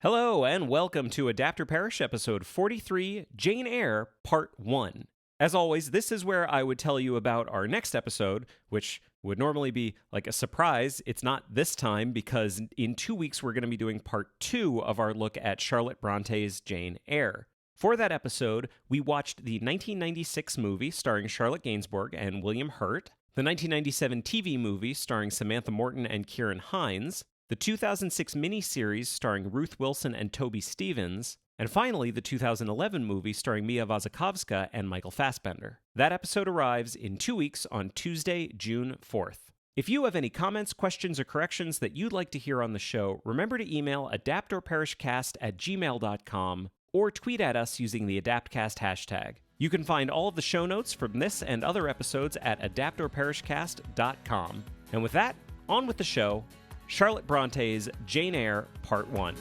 Hello, and welcome to Adapter Parish episode 43, Jane Eyre, Part 1. As always, this is where I would tell you about our next episode, which would normally be like a surprise. It's not this time because in 2 weeks we're going to be doing Part 2 of our look at Charlotte Bronte's Jane Eyre. For that episode, we watched the 1996 movie starring Charlotte Gainsbourg and William Hurt, the 1997 TV movie starring Samantha Morton and Kieran Hines, the 2006 miniseries starring Ruth Wilson and Toby Stephens, and finally the 2011 movie starring Mia Wasikowska and Michael Fassbender. That episode arrives in 2 weeks on Tuesday, June 4th. If you have any comments, questions, or corrections that you'd like to hear on the show, remember to email adaptorparishcast@gmail.com or tweet at us using the AdaptCast hashtag. You can find all of the show notes from this and other episodes at adaptorparishcast.com. And with that, on with the show. Charlotte Bronte's Jane Eyre, Part 1.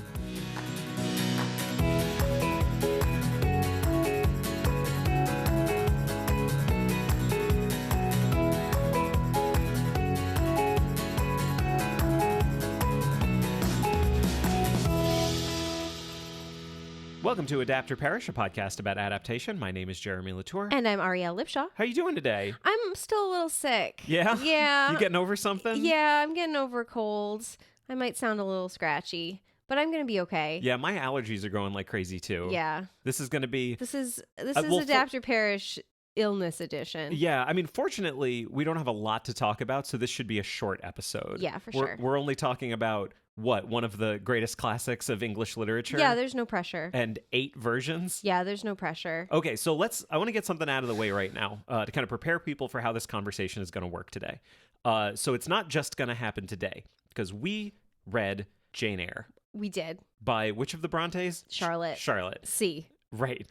Welcome to Adapter Parish, a podcast about adaptation. My name is Jeremy Latour. And I'm Arielle Lipshaw. How are you doing today? I'm still a little sick. Yeah? Yeah. You getting over something? Yeah, I'm getting over colds. I might sound a little scratchy, but I'm going to be okay. Yeah, my allergies are going like crazy too. Yeah. This is going to be... This is Adapter Parish Illness Edition. Yeah, I mean, fortunately, we don't have a lot to talk about, so this should be a short episode. Yeah, for sure. We're only talking about... one of the greatest classics of English literature? Yeah, there's no pressure. And 8 versions? Yeah, there's no pressure. Okay, so I want to get something out of the way right now to kind of prepare people for how this conversation is going to work today. So it's not just going to happen today, because we read Jane Eyre. We did. By which of the Brontes? Charlotte. C. Right.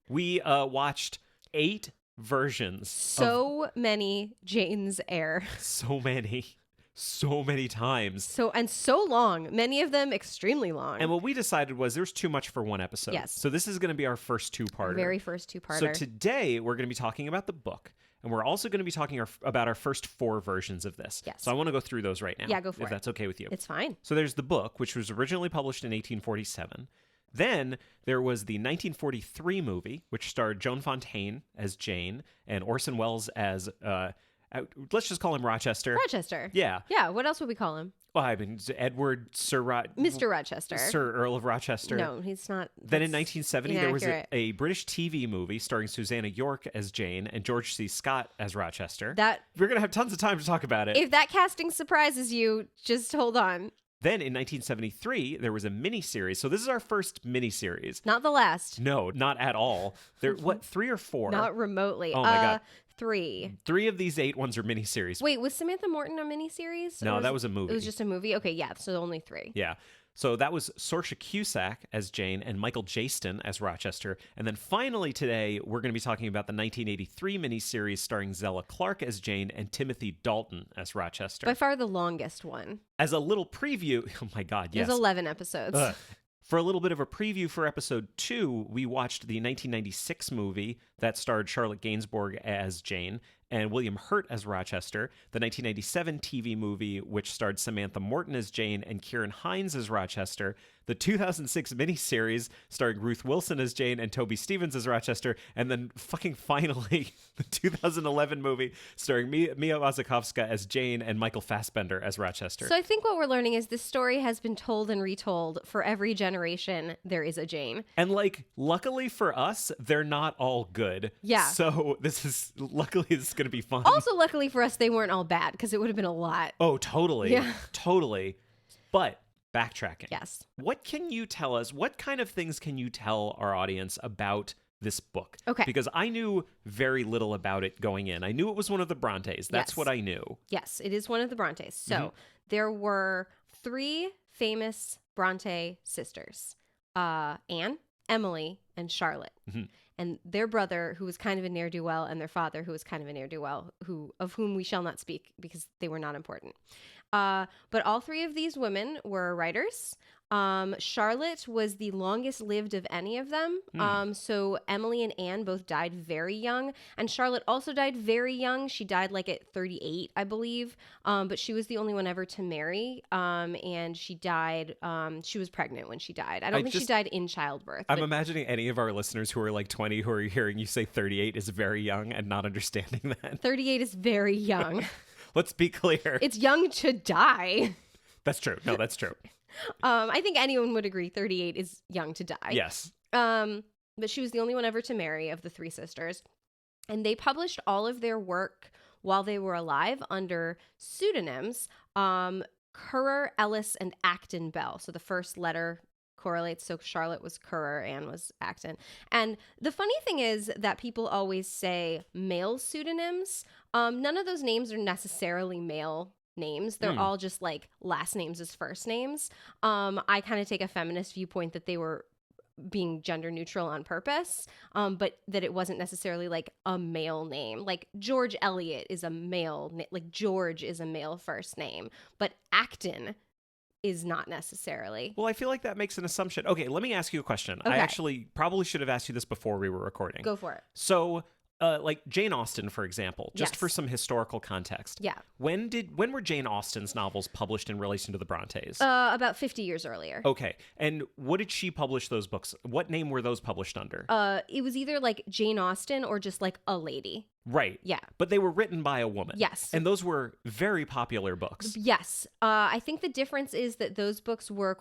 We watched 8 versions. Many Jane's Eyre. So many times. So long. Many of them extremely long. And what we decided was there's too much for one episode. Yes. So this is going to be our first two-parter. Very first two-parter. So today we're going to be talking about the book. And we're also going to be talking about our first 4 versions of this. Yes. So I want to go through those right now. Yeah, go for it. If that's okay with you. It's fine. So there's the book, which was originally published in 1847. Then there was the 1943 movie, which starred Joan Fontaine as Jane and Orson Welles as... let's just call him Rochester. Rochester. Yeah. Yeah. What else would we call him? Well, I mean, Edward Mr. Rochester. Sir Earl of Rochester. No, he's not. Then in 1970, there was inaccurate. a British TV movie starring Susanna York as Jane and George C. Scott as Rochester. We're going to have tons of time to talk about it. If that casting surprises you, just hold on. Then in 1973, there was a miniseries. So this is our first miniseries. Not the last. No, not at all. There, 3 or 4? Not remotely. Oh my God. 3. 3 of these 8 ones are miniseries. Wait, was Samantha Morton a miniseries? No, that was a movie. It was just a movie? Okay, yeah, so only 3. Yeah. So that was Saoirse Cusack as Jane and Michael Jaston as Rochester. And then finally today, we're going to be talking about the 1983 miniseries starring Zella Clark as Jane and Timothy Dalton as Rochester. By far the longest one. As a little preview, oh my God, yes. There's 11 episodes. For a little bit of a preview for episode 2, we watched the 1996 movie that starred Charlotte Gainsbourg as Jane and William Hurt as Rochester, the 1997 TV movie which starred Samantha Morton as Jane and Kieran Hines as Rochester, the 2006 miniseries starring Ruth Wilson as Jane and Toby Stephens as Rochester, and then fucking finally the 2011 movie starring Mia Wasikowska as Jane and Michael Fassbender as Rochester. So I think what we're learning is this story has been told and retold. For every generation, there is a Jane. And luckily for us, they're not all good. Yeah. So this is going to be fun. Also, luckily for us, they weren't all bad because it would have been a lot. Oh, totally. Yeah. Totally. But backtracking. Yes. What can you tell us? What kind of things can you tell our audience about this book? Okay. Because I knew very little about it going in. I knew it was one of the Brontes. That's what I knew. Yes, it is one of the Brontes. So there were 3 famous Bronte sisters, Anne, Emily, and Charlotte. Mm-hmm. And their brother, who was kind of a ne'er-do-well, and their father, who was kind of a ne'er-do-well, of whom we shall not speak because they were not important. But all 3 of these women were writers. Charlotte was the longest lived of any of them. So Emily and Anne both died very young, and Charlotte also died very young. She died like at 38, I believe. But she was the only one ever to marry. And she died. She was pregnant when she died. I don't think she died in childbirth. I'm imagining any of our listeners who are like 20 who are hearing you say 38 is very young and not understanding that. 38 is very young. Let's be clear. It's young to die. That's true. No, that's true. I think anyone would agree 38 is young to die. Yes. But she was the only one ever to marry of the three sisters. And they published all of their work while they were alive under pseudonyms, Currer, Ellis, and Acton Bell. So the first letter correlates. So Charlotte was Currer, Anne was Acton. And the funny thing is that people always say male pseudonyms. None of those names are necessarily male names. They're all just like last names as first names. I kind of take a feminist viewpoint that they were being gender neutral on purpose, but that it wasn't necessarily like a male name. Like George Eliot is a male, like George is a male first name, but Acton is not necessarily. Well, I feel like that makes an assumption. Okay, let me ask you a question. Okay. I actually probably should have asked you this before we were recording. Go for it. So, like Jane Austen, for example, just for some historical context. Yeah. When were Jane Austen's novels published in relation to the Brontes? About 50 years earlier. Okay. And what did she publish those books? What name were those published under? It was either like Jane Austen or just like a lady. Right. Yeah. But they were written by a woman. Yes. And those were very popular books. Yes. I think the difference is that those books were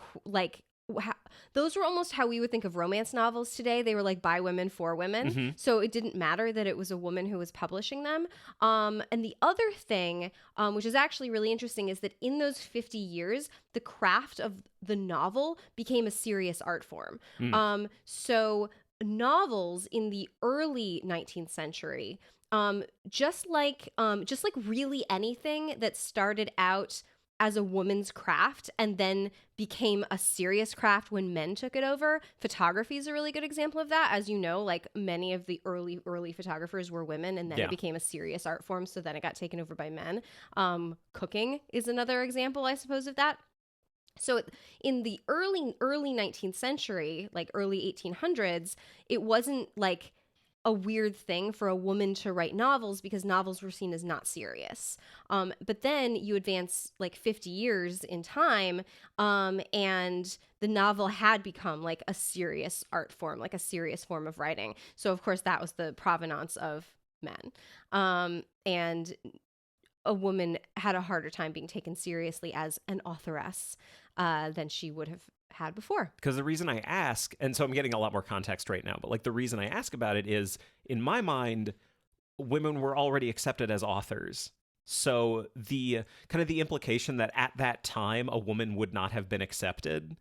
those were almost how we would think of romance novels today. They were like by women for women. So it didn't matter that it was a woman who was publishing them. And the other thing, which is actually really interesting, is that in those 50 years, the craft of the novel became a serious art form. So novels in the early 19th century, just like really anything that started out as a woman's craft and then became a serious craft when men took it over. Photography is a really good example of that. As you know, like many of the early photographers were women, and then it became a serious art form. So then it got taken over by men. Cooking is another example, I suppose, of that. So in the early 19th century, like early 1800s, it wasn't like a weird thing for a woman to write novels because novels were seen as not serious. But then you advance like 50 years in time, and the novel had become like a serious art form, like a serious form of writing. So of course that was the provenance of men. And a woman had a harder time being taken seriously as an authoress than she would have had before. Because the reason I ask, and so I'm getting a lot more context right now, but like the reason I ask about it is, in my mind, women were already accepted as authors. So the kind of the implication that at that time a woman would not have been accepted,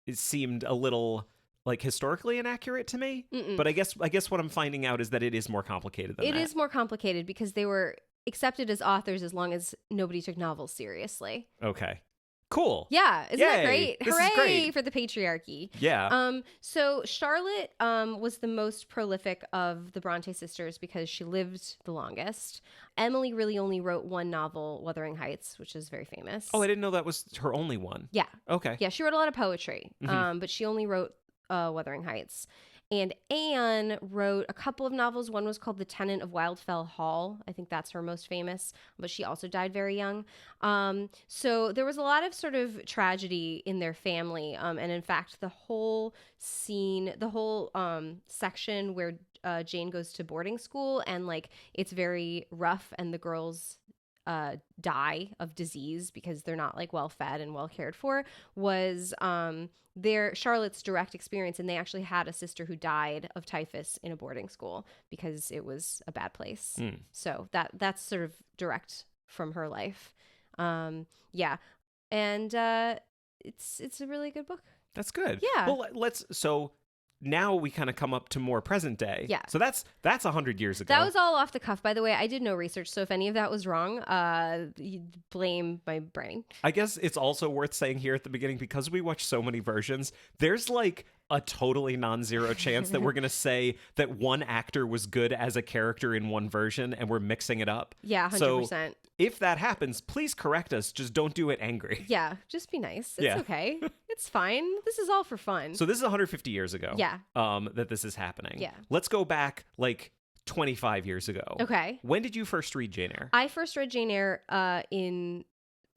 it seemed a little like historically inaccurate to me. But I guess what I'm finding out is that it is more complicated than that. It is more complicated because they were accepted as authors as long as nobody took novels seriously. Okay. Cool. Yeah, isn't that great? This Hooray is great. for the patriarchy. Yeah. So Charlotte was the most prolific of the Bronte sisters because she lived the longest. Emily really only wrote one novel, Wuthering Heights, which is very famous. Oh, I didn't know that was her only one. Yeah. Okay. Yeah, she wrote a lot of poetry, but she only wrote Wuthering Heights. And Anne wrote a couple of novels. One was called The Tenant of Wildfell Hall. I think that's her most famous, but she also died very young. So there was a lot of sort of tragedy in their family. And in fact, the whole scene, the whole section where Jane goes to boarding school and like it's very rough and the girls die of disease because they're not like well fed and well cared for was their Charlotte's direct experience, and they actually had a sister who died of typhus in a boarding school because it was a bad place. So that's sort of direct from her life. Yeah, and it's a really good book. That's good. Yeah. Well, so now we kind of come up to more present day. Yeah. So that's 100 years ago. That was all off the cuff, by the way. I did no research, so if any of that was wrong, you blame my brain. I guess it's also worth saying here at the beginning, because we watch so many versions, there's like a totally non-zero chance that we're going to say that one actor was good as a character in one version and we're mixing it up. Yeah, 100%. So if that happens, please correct us. Just don't do it angry. Yeah, just be nice. It's okay. It's fine. This is all for fun. So this is 150 years ago. Yeah. That this is happening. Yeah. Let's go back like 25 years ago. Okay. When did you first read Jane Eyre? I first read Jane Eyre in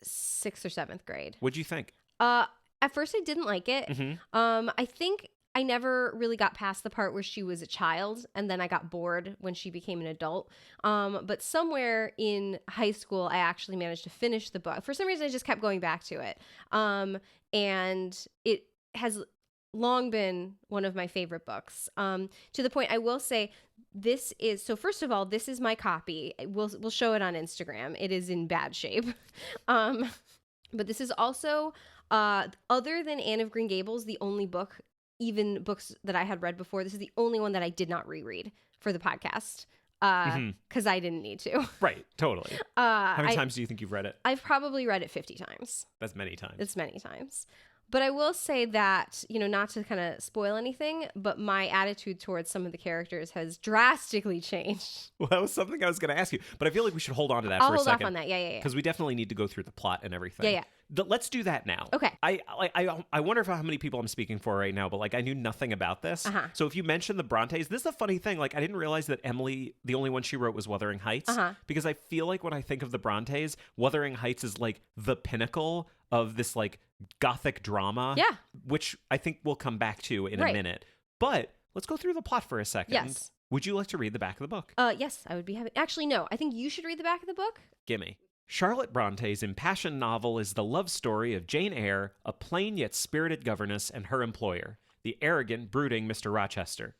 6th or 7th grade. What'd you think? At first I didn't like it. I think I never really got past the part where she was a child, and then I got bored when she became an adult. But somewhere in high school, I actually managed to finish the book. For some reason, I just kept going back to it. And it has long been one of my favorite books. To the point, I will say, this is, so first of all, this is my copy. We'll show it on Instagram. It is in bad shape. But this is also, other than Anne of Green Gables, the only book, even books that I had read before, this is the only one that I did not reread for the podcast because I didn't need to. Right, totally. How many times do you think you've read it? I've probably read it 50 times. That's many times. It's many times. But I will say that, not to kind of spoil anything, but my attitude towards some of the characters has drastically changed. Well, that was something I was going to ask you, but I feel like we should hold on to that I'll for a hold second. off on that. Yeah. Because we definitely need to go through the plot and everything. Yeah. Let's do that now. Okay. I wonder how many people I'm speaking for right now, but like I knew nothing about this. So if you mentioned the Brontes, this is a funny thing. Like I didn't realize that Emily, the only one she wrote was Wuthering Heights, because I feel like when I think of the Brontes, Wuthering Heights is like the pinnacle of this like gothic drama, which I think we'll come back to in a minute. But let's go through the plot for a second. Yes. Would you like to read the back of the book? Yes, I would be happy. Actually, no. I think you should read the back of the book. Gimme. Charlotte Bronte's impassioned novel is the love story of Jane Eyre, a plain yet spirited governess, and her employer, the arrogant, brooding Mr. Rochester.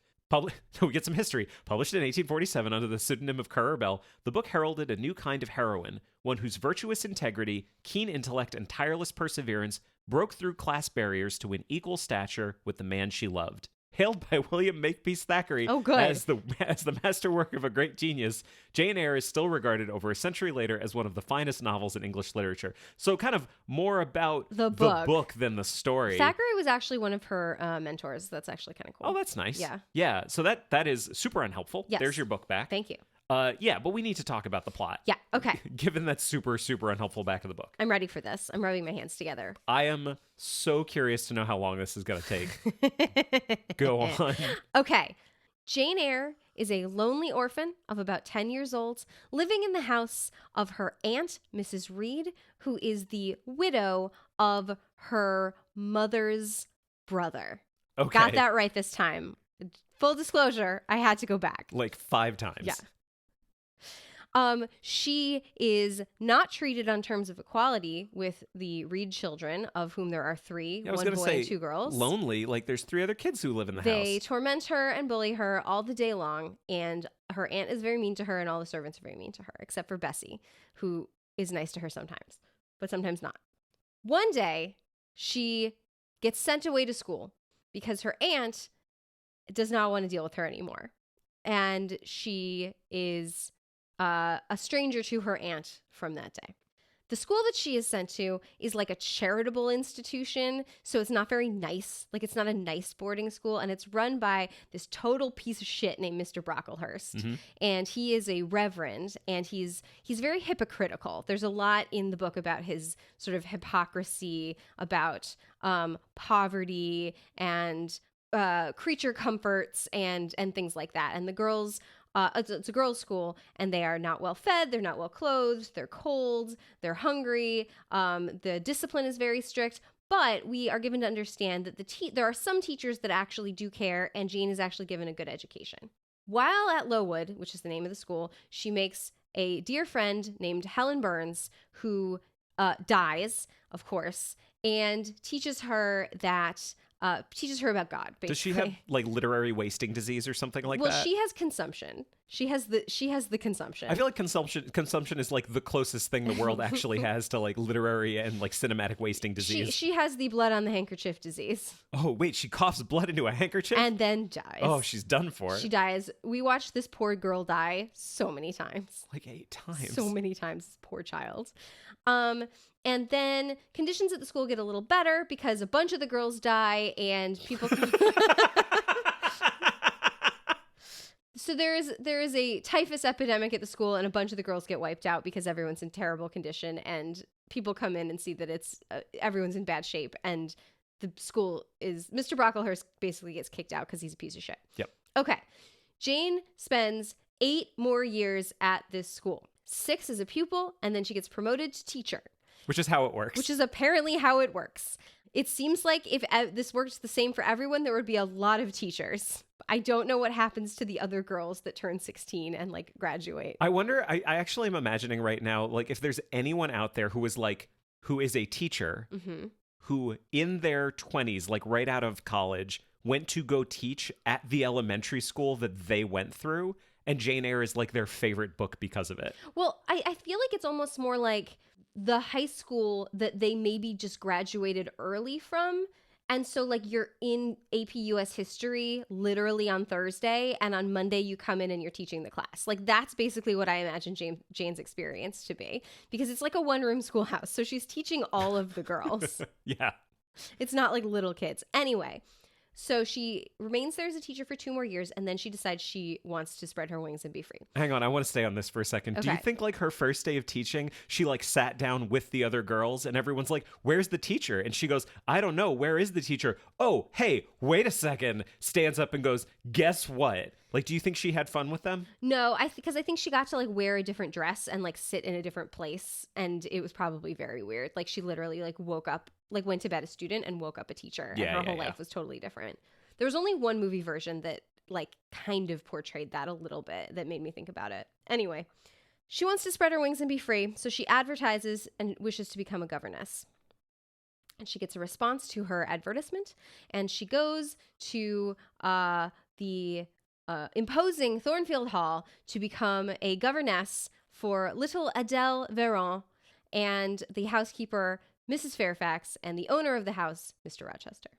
We get some history. Published in 1847 under the pseudonym of Currer Bell, the book heralded a new kind of heroine, one whose virtuous integrity, keen intellect, and tireless perseverance broke through class barriers to win equal stature with the man she loved. Hailed by William Makepeace Thackeray as the masterwork of a great genius, Jane Eyre is still regarded over a century later as one of the finest novels in English literature. So kind of more about the book than the story. Thackeray was actually one of her mentors. That's actually kind of cool. Oh, that's nice. Yeah. Yeah, so that is super unhelpful. Yes. There's your book back. Thank you. Yeah, but we need to talk about the plot. Yeah, okay. Given that super, super unhelpful back of the book. I'm ready for this. I'm rubbing my hands together. I am so curious to know how long this is going to take. Go on. Okay. Jane Eyre is a lonely orphan of about 10 years old, living in the house of her aunt, Mrs. Reed, who is the widow of her mother's brother. Okay. Got that right this time. Full disclosure, I had to go back. Like 5 times. Yeah. She is not treated on terms of equality with the Reed children, of whom there are 3, one boy and 2 girls. Lonely, like there's 3 other kids who live in the house. They torment her and bully her all the day long, and her aunt is very mean to her, and all the servants are very mean to her, except for Bessie, who is nice to her sometimes, but sometimes not. One day, she gets sent away to school because her aunt does not want to deal with her anymore, and she is a stranger to her aunt from that day. The school that she is sent to is like a charitable institution, so it's not very nice. Like, it's not a nice boarding school, and it's run by this total piece of shit named Mr. Brocklehurst. And he is a reverend, and he's very hypocritical. There's a lot in the book about his sort of hypocrisy, about poverty and creature comforts and things like that. And the girls, it's a girls' school, and they are not well fed, they're not well clothed, they're cold, they're hungry. The discipline is very strict, but we are given to understand that there are some teachers that actually do care, and Jane is actually given a good education. While at Lowood, which is the name of the school, she makes a dear friend named Helen Burns, who dies, of course, and teaches her about God, basically. Does she have like literary wasting disease or something like that? Well, she has consumption. She has the consumption. I feel like consumption is like the closest thing the world actually has to like literary and like cinematic wasting disease. She has the blood on the handkerchief disease. Oh, wait, she coughs blood into a handkerchief? And then dies. Oh, she's done for. She dies. We watched this poor girl die so many times. Like 8 times. So many times, this poor child. And then conditions at the school get a little better because a bunch of the girls die and people... So there is a typhus epidemic at the school, and a bunch of the girls get wiped out because everyone's in terrible condition, and people come in and see that it's everyone's in bad shape, and the school is... Mr. Brocklehurst basically gets kicked out because he's a piece of shit. Yep. Okay. Jane spends 8 more years at this school. 6 as a pupil, and then she gets promoted to teacher. Which is how it works. Which is apparently how it works. It seems like if this worked the same for everyone, there would be a lot of teachers. I don't know what happens to the other girls that turn 16 and like graduate. I wonder, I actually am imagining right now, like if there's anyone out there who is a teacher who in their 20s, like right out of college, went to go teach at the elementary school that they went through, and Jane Eyre is like their favorite book because of it. Well, I feel like it's almost more like the high school that they maybe just graduated early from. And so like you're in AP US history literally on Thursday, and on Monday you come in and you're teaching the class. Like that's basically what I imagine Jane's experience to be, because it's like a one-room schoolhouse. So she's teaching all of the girls. Yeah. It's not like little kids. Anyway, so she remains there as a teacher for 2 more years, and then she decides she wants to spread her wings and be free. Hang on, I want to stay on this for a second. Okay. Do you think like her first day of teaching, she like sat down with the other girls and everyone's like, where's the teacher? And she goes, I don't know. Where is the teacher? Oh, hey, wait a second. Stands up and goes, guess what? Like, do you think she had fun with them? No, because I think she got to like wear a different dress and like sit in a different place, and it was probably very weird. Like she literally like woke up, like went to bed a student and woke up a teacher, and her whole life was totally different. There was only one movie version that like kind of portrayed that a little bit, that made me think about it. Anyway, she wants to spread her wings and be free, so she advertises and wishes to become a governess. And she gets a response to her advertisement, and she goes to the imposing Thornfield Hall to become a governess for little Adele Véron and the housekeeper, Mrs. Fairfax, and the owner of the house, Mr. Rochester.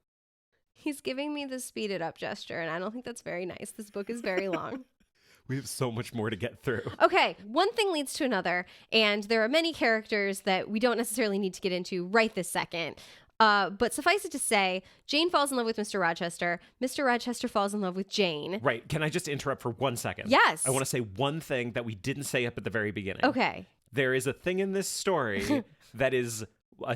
He's giving me the speed it up gesture, and I don't think that's very nice. This book is very long. We have so much more to get through. Okay, one thing leads to another, and there are many characters that we don't necessarily need to get into right this second. But suffice it to say, Jane falls in love with Mr. Rochester. Mr. Rochester falls in love with Jane. Right. Can I just interrupt for 1 second? Yes. I want to say one thing that we didn't say up at the very beginning. Okay. There is a thing in this story that is,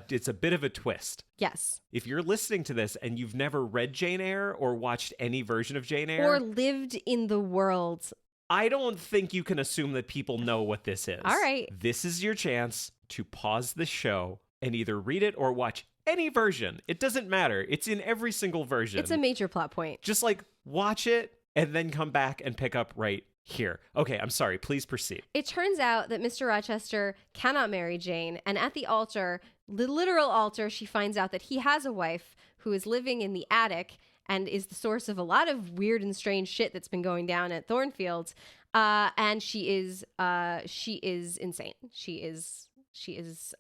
it's a bit of a twist. Yes. If you're listening to this and you've never read Jane Eyre or watched any version of Jane Eyre, or lived in the world, I don't think you can assume that people know what this is. All right. This is your chance to pause the show and either read it or watch any version. It doesn't matter. It's in every single version. It's a major plot point. Just like watch it and then come back and pick up right here. Okay, I'm sorry. Please proceed. It turns out that Mr. Rochester cannot marry Jane, and at the altar, the literal altar, she finds out that he has a wife who is living in the attic and is the source of a lot of weird and strange shit that's been going down at Thornfield. And she is insane. She is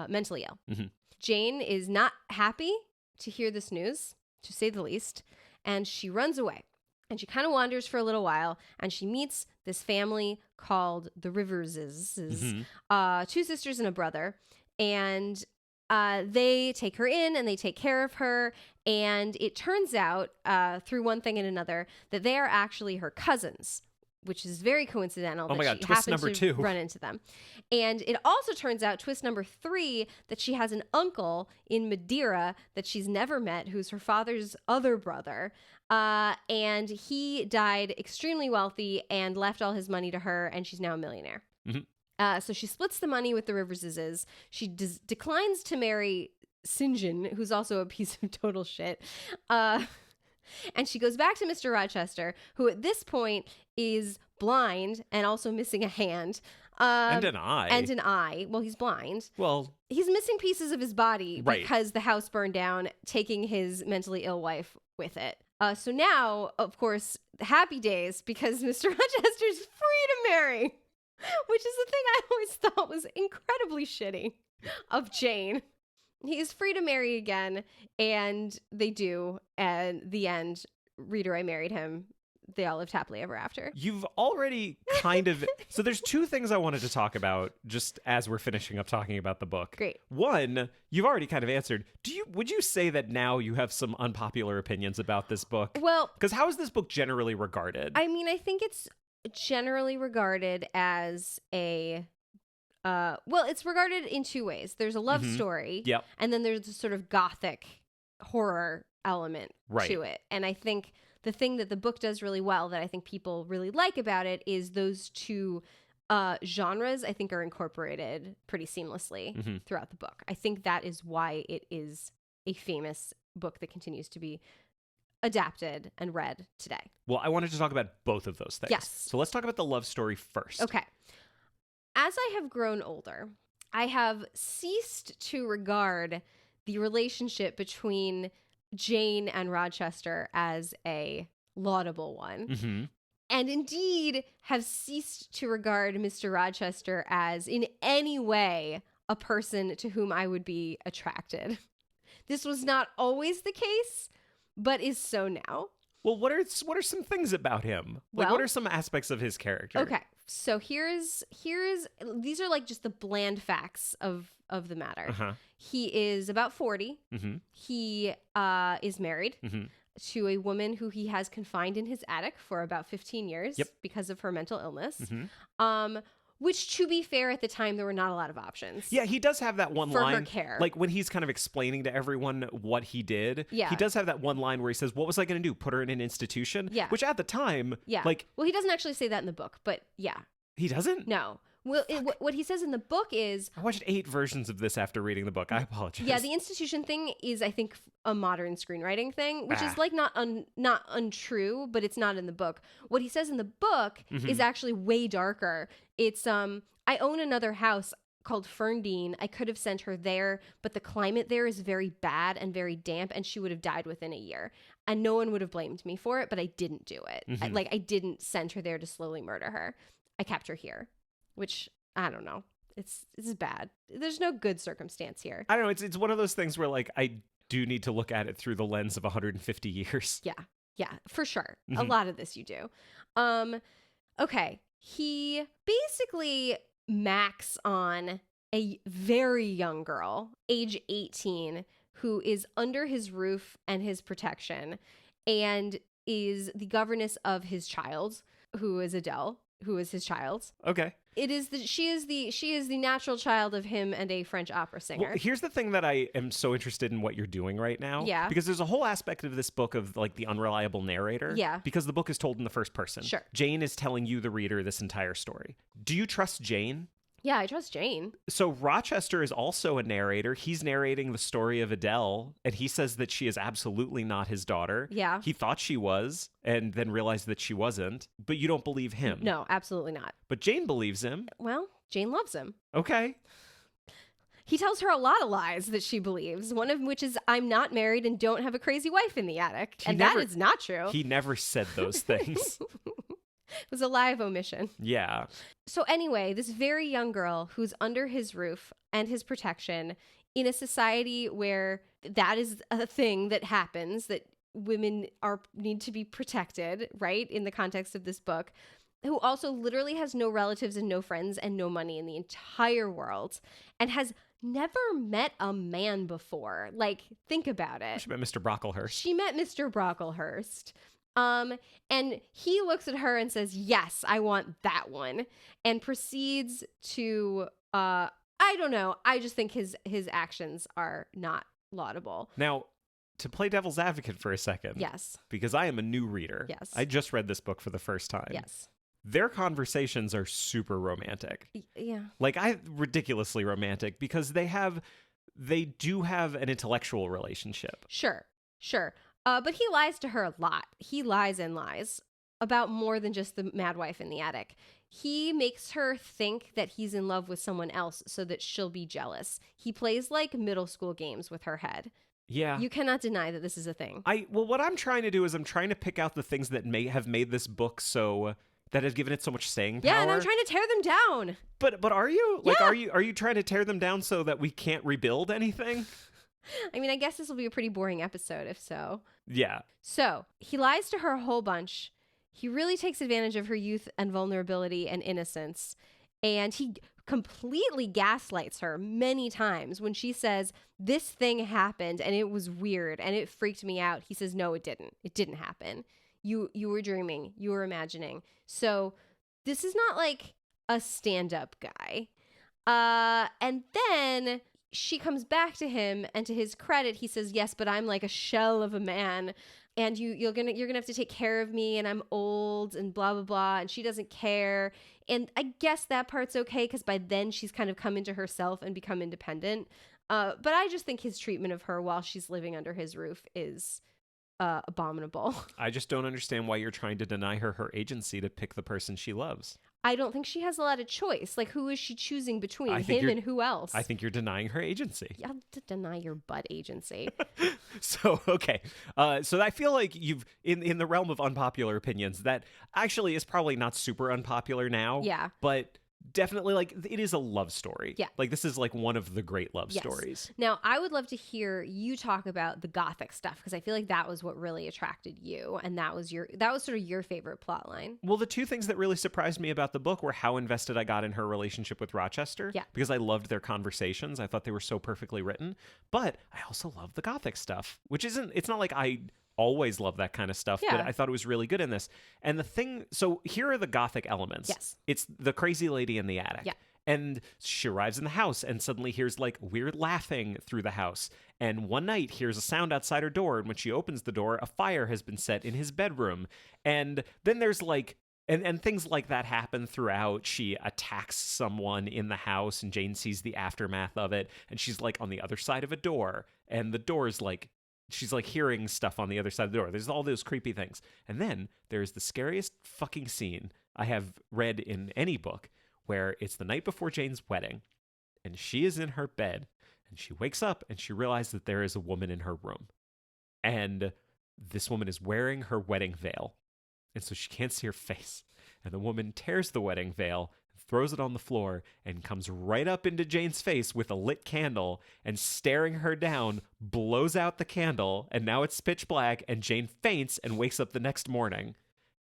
mentally ill. Mm-hmm. Jane is not happy to hear this news, to say the least, and she runs away. And she kind of wanders for a little while, and she meets this family called the Riverses, 2 sisters and a brother, and they take her in and they take care of her. And it turns out, through one thing and another, that they are actually her cousins, which is very coincidental. Oh my God, she twist happened number to 2. run into them. And it also turns out, twist number 3, that she has an uncle in Madeira that she's never met, who's her father's other brother. And he died extremely wealthy and left all his money to her, and she's now a millionaire. Mm-hmm. So she splits the money with the Riverses. She declines to marry St. John, who's also a piece of total shit. And she goes back to Mr. Rochester, who at this point is blind and also missing a hand. And an eye. And an eye. Well, he's blind. Well, he's missing pieces of his body right, because the house burned down, taking his mentally ill wife with it. So now, of course, happy days, because Mr. Rochester's free to marry, which is the thing I always thought was incredibly shitty of Jane. He's free to marry again, and they do. And the end, reader, I married him. they all lived happily ever after. You've already kind of... So there's two things I wanted to talk about just as we're finishing up talking about the book. Great. One, you've already kind of answered. Would you say that now you have some unpopular opinions about this book? Well... Because how is this book generally regarded? I mean, I think it's generally regarded as a... well, it's regarded in two ways. There's a love story. Yep. And then there's a sort of gothic horror element to it. And I think the thing that the book does really well that I think people really like about it is those two genres, I think, are incorporated pretty seamlessly throughout the book. I think that is why it is a famous book that continues to be adapted and read today. Well, I wanted to talk about both of those things. Yes. So let's talk about the love story first. Okay. As I have grown older, I have ceased to regard the relationship between Jane and Rochester as a laudable one. And indeed have ceased to regard Mr. Rochester as in any way a person to whom I would be attracted. This was not always the case, but is so now. Well, what are some things about him? Like, what are some aspects of his character? Okay, so here's these are like just the bland facts of the matter. He is about 40. He is married to a woman who he has confined in his attic for about 15 years because of her mental illness. Which, to be fair, at the time, there were not a lot of options. Yeah, he does have that one for line. her care. Like, when he's kind of explaining to everyone what he did, he does have that one line where he says, what was I going to do? Put her in an institution? Yeah. Which at the time, like... Well, he doesn't actually say that in the book, but yeah. He doesn't? No. Well, what he says in the book is... I watched 8 versions of this after reading the book. I apologize. Yeah, the institution thing is, I think, a modern screenwriting thing, which is like not untrue, but it's not in the book. What he says in the book is actually way darker. It's, I own another house called Ferndine. I could have sent her there, but the climate there is very bad and very damp, and she would have died within a year. And no one would have blamed me for it, but I didn't do it. I didn't send her there to slowly murder her. I kept her here. Which, I don't know. It's bad. There's no good circumstance here. I don't know. It's one of those things where, like, I do need to look at it through the lens of 150 years. Yeah, for sure. A lot of this you do. Okay. He basically macks on a very young girl, age 18, who is under his roof and his protection and is the governess of his child, who is Adele, who is his child. Okay. She is the natural child of him and a French opera singer. Well, here's the thing that I am so interested in what you're doing right now. Yeah. Because there's a whole aspect of this book of like the unreliable narrator. Yeah. Because the book is told in the first person. Sure. Jane is telling you, the reader, this entire story. Do you trust Jane? Yeah, I trust Jane. So Rochester is also a narrator. He's narrating the story of Adele, and he says that she is absolutely not his daughter. Yeah. He thought she was, and then realized that she wasn't. But you don't believe him. No, absolutely not. But Jane believes him. Well, Jane loves him. Okay. He tells her a lot of lies that she believes, one of which is, I'm not married and don't have a crazy wife in the attic. That is not true. He never said those things. It was a lie of omission. Yeah. So anyway, this very young girl who's under his roof and his protection in a society where that is a thing that happens, that women need to be protected, right? In the context of this book, who also literally has no relatives and no friends and no money in the entire world and has never met a man before. Like, think about it. She met Mr. Brocklehurst. She met Mr. Brocklehurst. And he looks at her and says, yes, I want that one, and proceeds to, I don't know. I just think his actions are not laudable. Now, to play devil's advocate for a second. Yes. Because I am a new reader. Yes. I just read this book for the first time. Yes. Their conversations are super romantic. Yeah. Like, ridiculously romantic, because they do have an intellectual relationship. Sure. But he lies to her a lot. He lies and lies about more than just the mad wife in the attic. He makes her think that he's in love with someone else so that she'll be jealous. He plays like middle school games with her head. Yeah. You cannot deny that this is a thing. Well, what I'm trying to do is I'm trying to pick out the things that may have made this book that has given it so much staying power. Yeah, and I'm trying to tear them down. But are you? Yeah. Like, are you trying to tear them down so that we can't rebuild anything? I mean, I guess this will be a pretty boring episode if so. Yeah. So he lies to her a whole bunch. he really takes advantage of her youth and vulnerability and innocence. And he completely gaslights her many times when she says, this thing happened and it was weird and it freaked me out. He says, no, it didn't. It didn't happen. You were dreaming. You were imagining. So this is not like a stand-up guy. And then she comes back to him, and to his credit, he says, yes, but I'm like a shell of a man. And you're gonna have to take care of me, and I'm old, and blah, blah, blah. And she doesn't care. And I guess that part's okay, because by then she's kind of come into herself and become independent. But I just think his treatment of her while she's living under his roof is abominable. I just don't understand why you're trying to deny her agency to pick the person she loves. I don't think she has a lot of choice. Like, who is she choosing between him and who else? I think you're denying her agency. You have to deny your butt agency. So, okay. So I feel like you've, in the realm of unpopular opinions, that actually is probably not super unpopular now. Yeah. But definitely, like, it is a love story. Yeah. Like, this is like one of the great love stories. Now, I would love to hear you talk about the Gothic stuff, because I feel like that was what really attracted you, and that was sort of your favorite plot line. Well, the two things that really surprised me about the book were how invested I got in her relationship with Rochester. Yeah. Because I loved their conversations. I thought they were so perfectly written. But I also love the Gothic stuff, which it's not like I always love that kind of stuff, but I thought it was really good in this. And the thing, so here are the Gothic elements. Yes. It's the crazy lady in the attic. Yeah. And she arrives in the house and suddenly hears like weird laughing through the house. And one night hears a sound outside her door. And when she opens the door, a fire has been set in his bedroom. And then there's like, and things like that happen throughout. She attacks someone in the house and Jane sees the aftermath of it. And she's like on the other side of a door. And the door is like, she's like hearing stuff on the other side of the door. There's all those creepy things. And then there's the scariest fucking scene I have read in any book, where it's the night before Jane's wedding and she is in her bed and she wakes up and she realizes that there is a woman in her room. And this woman is wearing her wedding veil. And so she can't see her face. And the woman tears the wedding veil, throws it on the floor, and comes right up into Jane's face with a lit candle and staring her down, blows out the candle, and now it's pitch black, and Jane faints and wakes up the next morning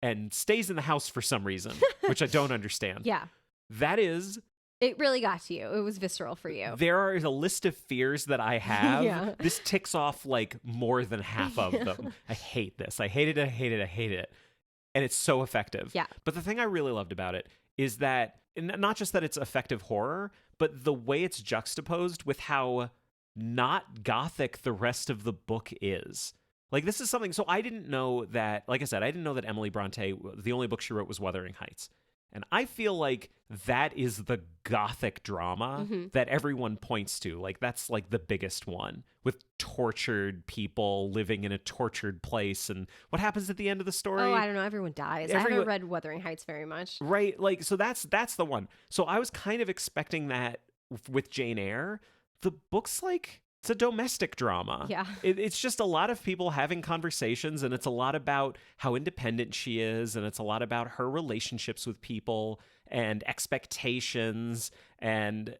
and stays in the house for some reason, which I don't understand. Yeah. That is... It really got to you. It was visceral for you. There is a list of fears that I have. Yeah. This ticks off like more than half of them. I hate this. I hate it. I hate it. I hate it. And it's so effective. Yeah. But the thing I really loved about it is that, not just that it's effective horror, but the way it's juxtaposed with how not gothic the rest of the book is. Like, this is something, so I didn't know that, like I said, I didn't know that Emily Bronte, the only book she wrote was Wuthering Heights. And I feel like that is the gothic drama that everyone points to. Like, that's like the biggest one, with tortured people living in a tortured place. And what happens at the end of the story? Oh, I don't know. Everyone dies. I haven't read Wuthering Heights very much. Right. Like, so that's the one. So I was kind of expecting that with Jane Eyre. The book's like, it's a domestic drama. Yeah. It's just a lot of people having conversations, and it's a lot about how independent she is, and it's a lot about her relationships with people and expectations and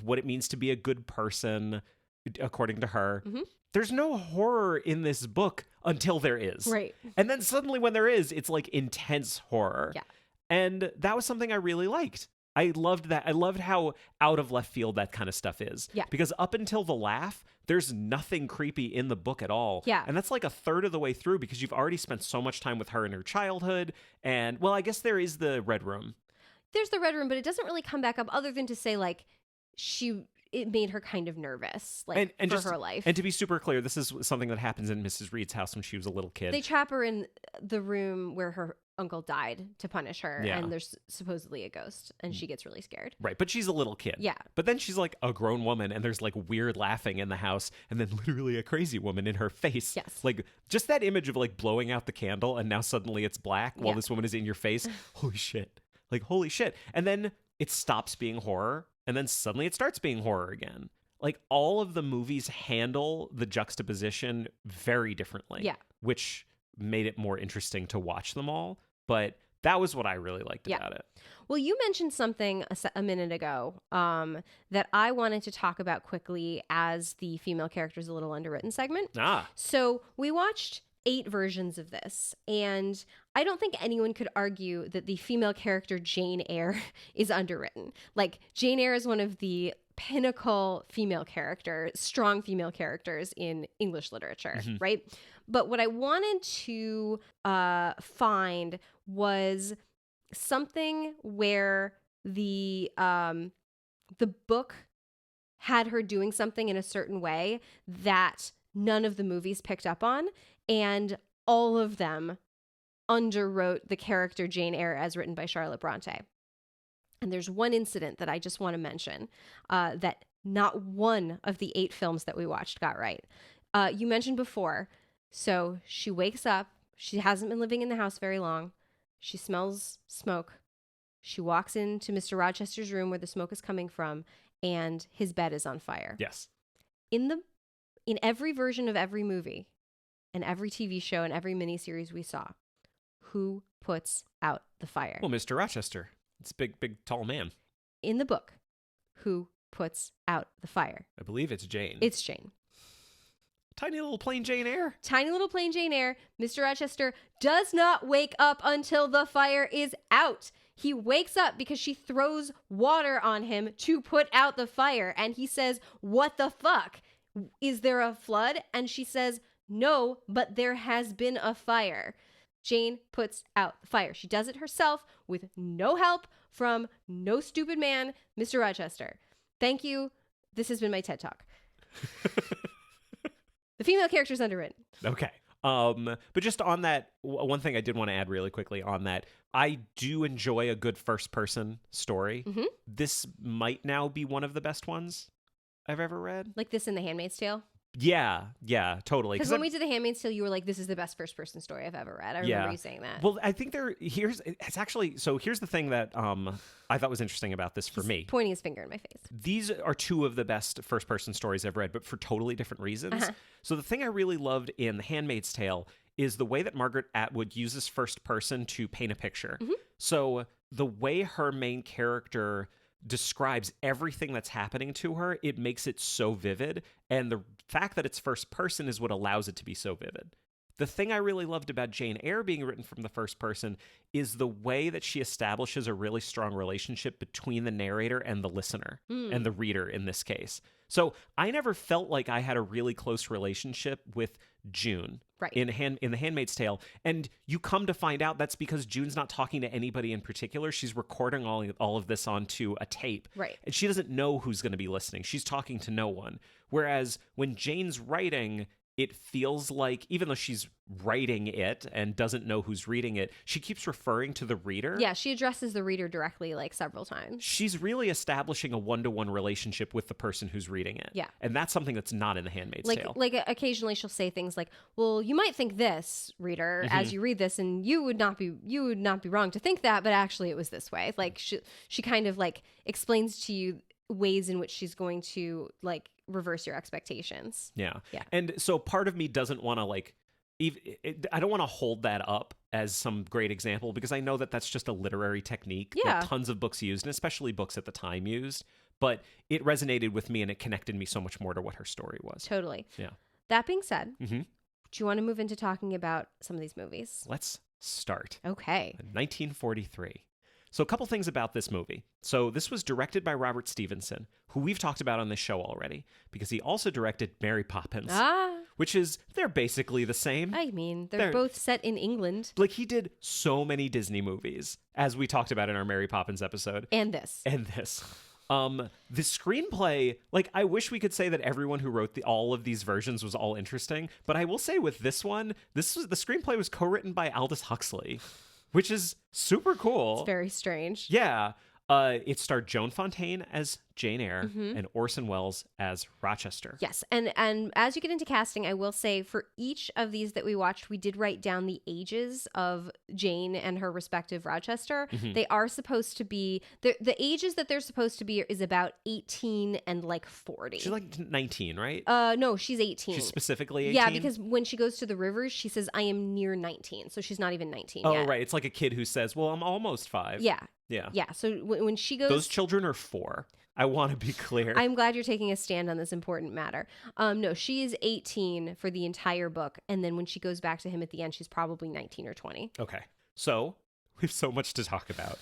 what it means to be a good person, according to her. Mm-hmm. There's no horror in this book until there is. Right. And then suddenly when there is, it's like intense horror. Yeah. And that was something I really liked. I loved that. I loved how out of left field that kind of stuff is. Yeah. Because up until the laugh, there's nothing creepy in the book at all. Yeah. And that's like a third of the way through, because you've already spent so much time with her in her childhood. And, well, I guess there is the Red Room. There's the Red Room, but it doesn't really come back up other than to say, like, it made her kind of nervous, like, and for just, her life. And to be super clear, this is something that happens in Mrs. Reed's house when she was a little kid. They trap her in the room where her uncle died to punish her, and there's supposedly a ghost, and she gets really scared. Right, but she's a little kid. Yeah. But then she's like a grown woman, and there's like weird laughing in the house, and then literally a crazy woman in her face. Yes. Like, just that image of like blowing out the candle, and now suddenly it's black while this woman is in your face. Holy shit. Like, holy shit. And then it stops being horror, and then suddenly it starts being horror again. Like, all of the movies handle the juxtaposition very differently. Yeah. Which made it more interesting to watch them all. But that was what I really liked about it. Well, you mentioned something a minute ago that I wanted to talk about quickly as the female characters a little underwritten segment. Ah. So we watched 8 versions of this, and I don't think anyone could argue that the female character Jane Eyre is underwritten. Like, Jane Eyre is one of the pinnacle strong female characters in English literature, right? But what I wanted to find was something where the book had her doing something in a certain way that none of the movies picked up on, and all of them underwrote the character Jane Eyre as written by Charlotte Bronte. And there's one incident that I just want to mention that not one of the 8 films that we watched got right. You mentioned before, so she wakes up, she hasn't been living in the house very long, she smells smoke, she walks into Mr. Rochester's room where the smoke is coming from, and his bed is on fire. Yes. In every version of every movie and every TV show and every miniseries we saw, who puts out the fire? Well, Mr. Rochester. It's a big, tall man. In the book, who puts out the fire? I believe it's Jane. It's Jane. Tiny little plain Jane Eyre. Tiny little plain Jane Eyre. Mr. Rochester does not wake up until the fire is out. He wakes up because she throws water on him to put out the fire. And he says, "What the fuck? Is there a flood?" And she says, "No, but there has been a fire." Jane puts out the fire. She does it herself with no help from no stupid man, Mr. Rochester. Thank you. This has been my TED Talk. The female character is underwritten. Okay. But just on that, one thing I did want to add really quickly on that, I do enjoy a good first-person story. Mm-hmm. This might now be one of the best ones I've ever read. Like this in The Handmaid's Tale? Yeah, totally. Because when we did The Handmaid's Tale, you were like, "This is the best first-person story I've ever read." I remember you saying that. Well, I think here's the thing that I thought was interesting about this for me. Pointing his finger in my face. These are 2 of the best first-person stories I've read, but for totally different reasons. Uh-huh. So the thing I really loved in The Handmaid's Tale is the way that Margaret Atwood uses first person to paint a picture. Mm-hmm. So the way her main character describes everything that's happening to her, it makes it so vivid. And the fact that it's first person is what allows it to be so vivid. The thing I really loved about Jane Eyre being written from the first person is the way that she establishes a really strong relationship between the narrator and the listener and the reader in this case. So I never felt like I had a really close relationship with June in The Handmaid's Tale. And you come to find out that's because June's not talking to anybody in particular. She's recording all of this onto a tape. Right. And she doesn't know who's going to be listening. She's talking to no one. Whereas when Jane's writing, it feels like, even though she's writing it and doesn't know who's reading it, she keeps referring to the reader. Yeah, she addresses the reader directly like several times. She's really establishing a one-to-one relationship with the person who's reading it. Yeah. And that's something that's not in The Handmaid's Tale. Like occasionally she'll say things like, "Well, you might think this, reader, as you read this, and you would not be wrong to think that, but actually it was this way." Like she kind of like explains to you ways in which she's going to like reverse your expectations. Yeah. And so part of me doesn't want to I don't want to hold that up as some great example, because I know that that's just a literary technique that tons of books used, and especially books at the time used. But it resonated with me and it connected me so much more to what her story was. Totally. Yeah. That being said, do you want to move into talking about some of these movies? Let's start. Okay. 1943. So a couple things about this movie. So this was directed by Robert Stevenson, who we've talked about on this show already, because he also directed Mary Poppins, which they're basically the same. I mean, they're both set in England. Like, he did so many Disney movies, as we talked about in our Mary Poppins episode. And this. The screenplay, like, I wish we could say that everyone who wrote all of these versions was all interesting, but I will say with this one, the screenplay was co-written by Aldous Huxley, which is super cool. It's very strange. Yeah. It starred Joan Fontaine as Jane Eyre and Orson Welles as Rochester. Yes. And as you get into casting, I will say for each of these that we watched, we did write down the ages of Jane and her respective Rochester. They are supposed to be, the ages that they're supposed to be is about 18 and like 40. She's like 19, right? No, she's 18. She's specifically 18? Yeah, because when she goes to the rivers, she says, "I am near 19." So she's not even 19 yet. Oh, right. It's like a kid who says, "Well, I'm almost 5." Yeah. Yeah. Yeah. So when she goes... Those children are 4. I want to be clear. I'm glad you're taking a stand on this important matter. No, she is 18 for the entire book. And then when she goes back to him at the end, she's probably 19 or 20. Okay. So we have so much to talk about.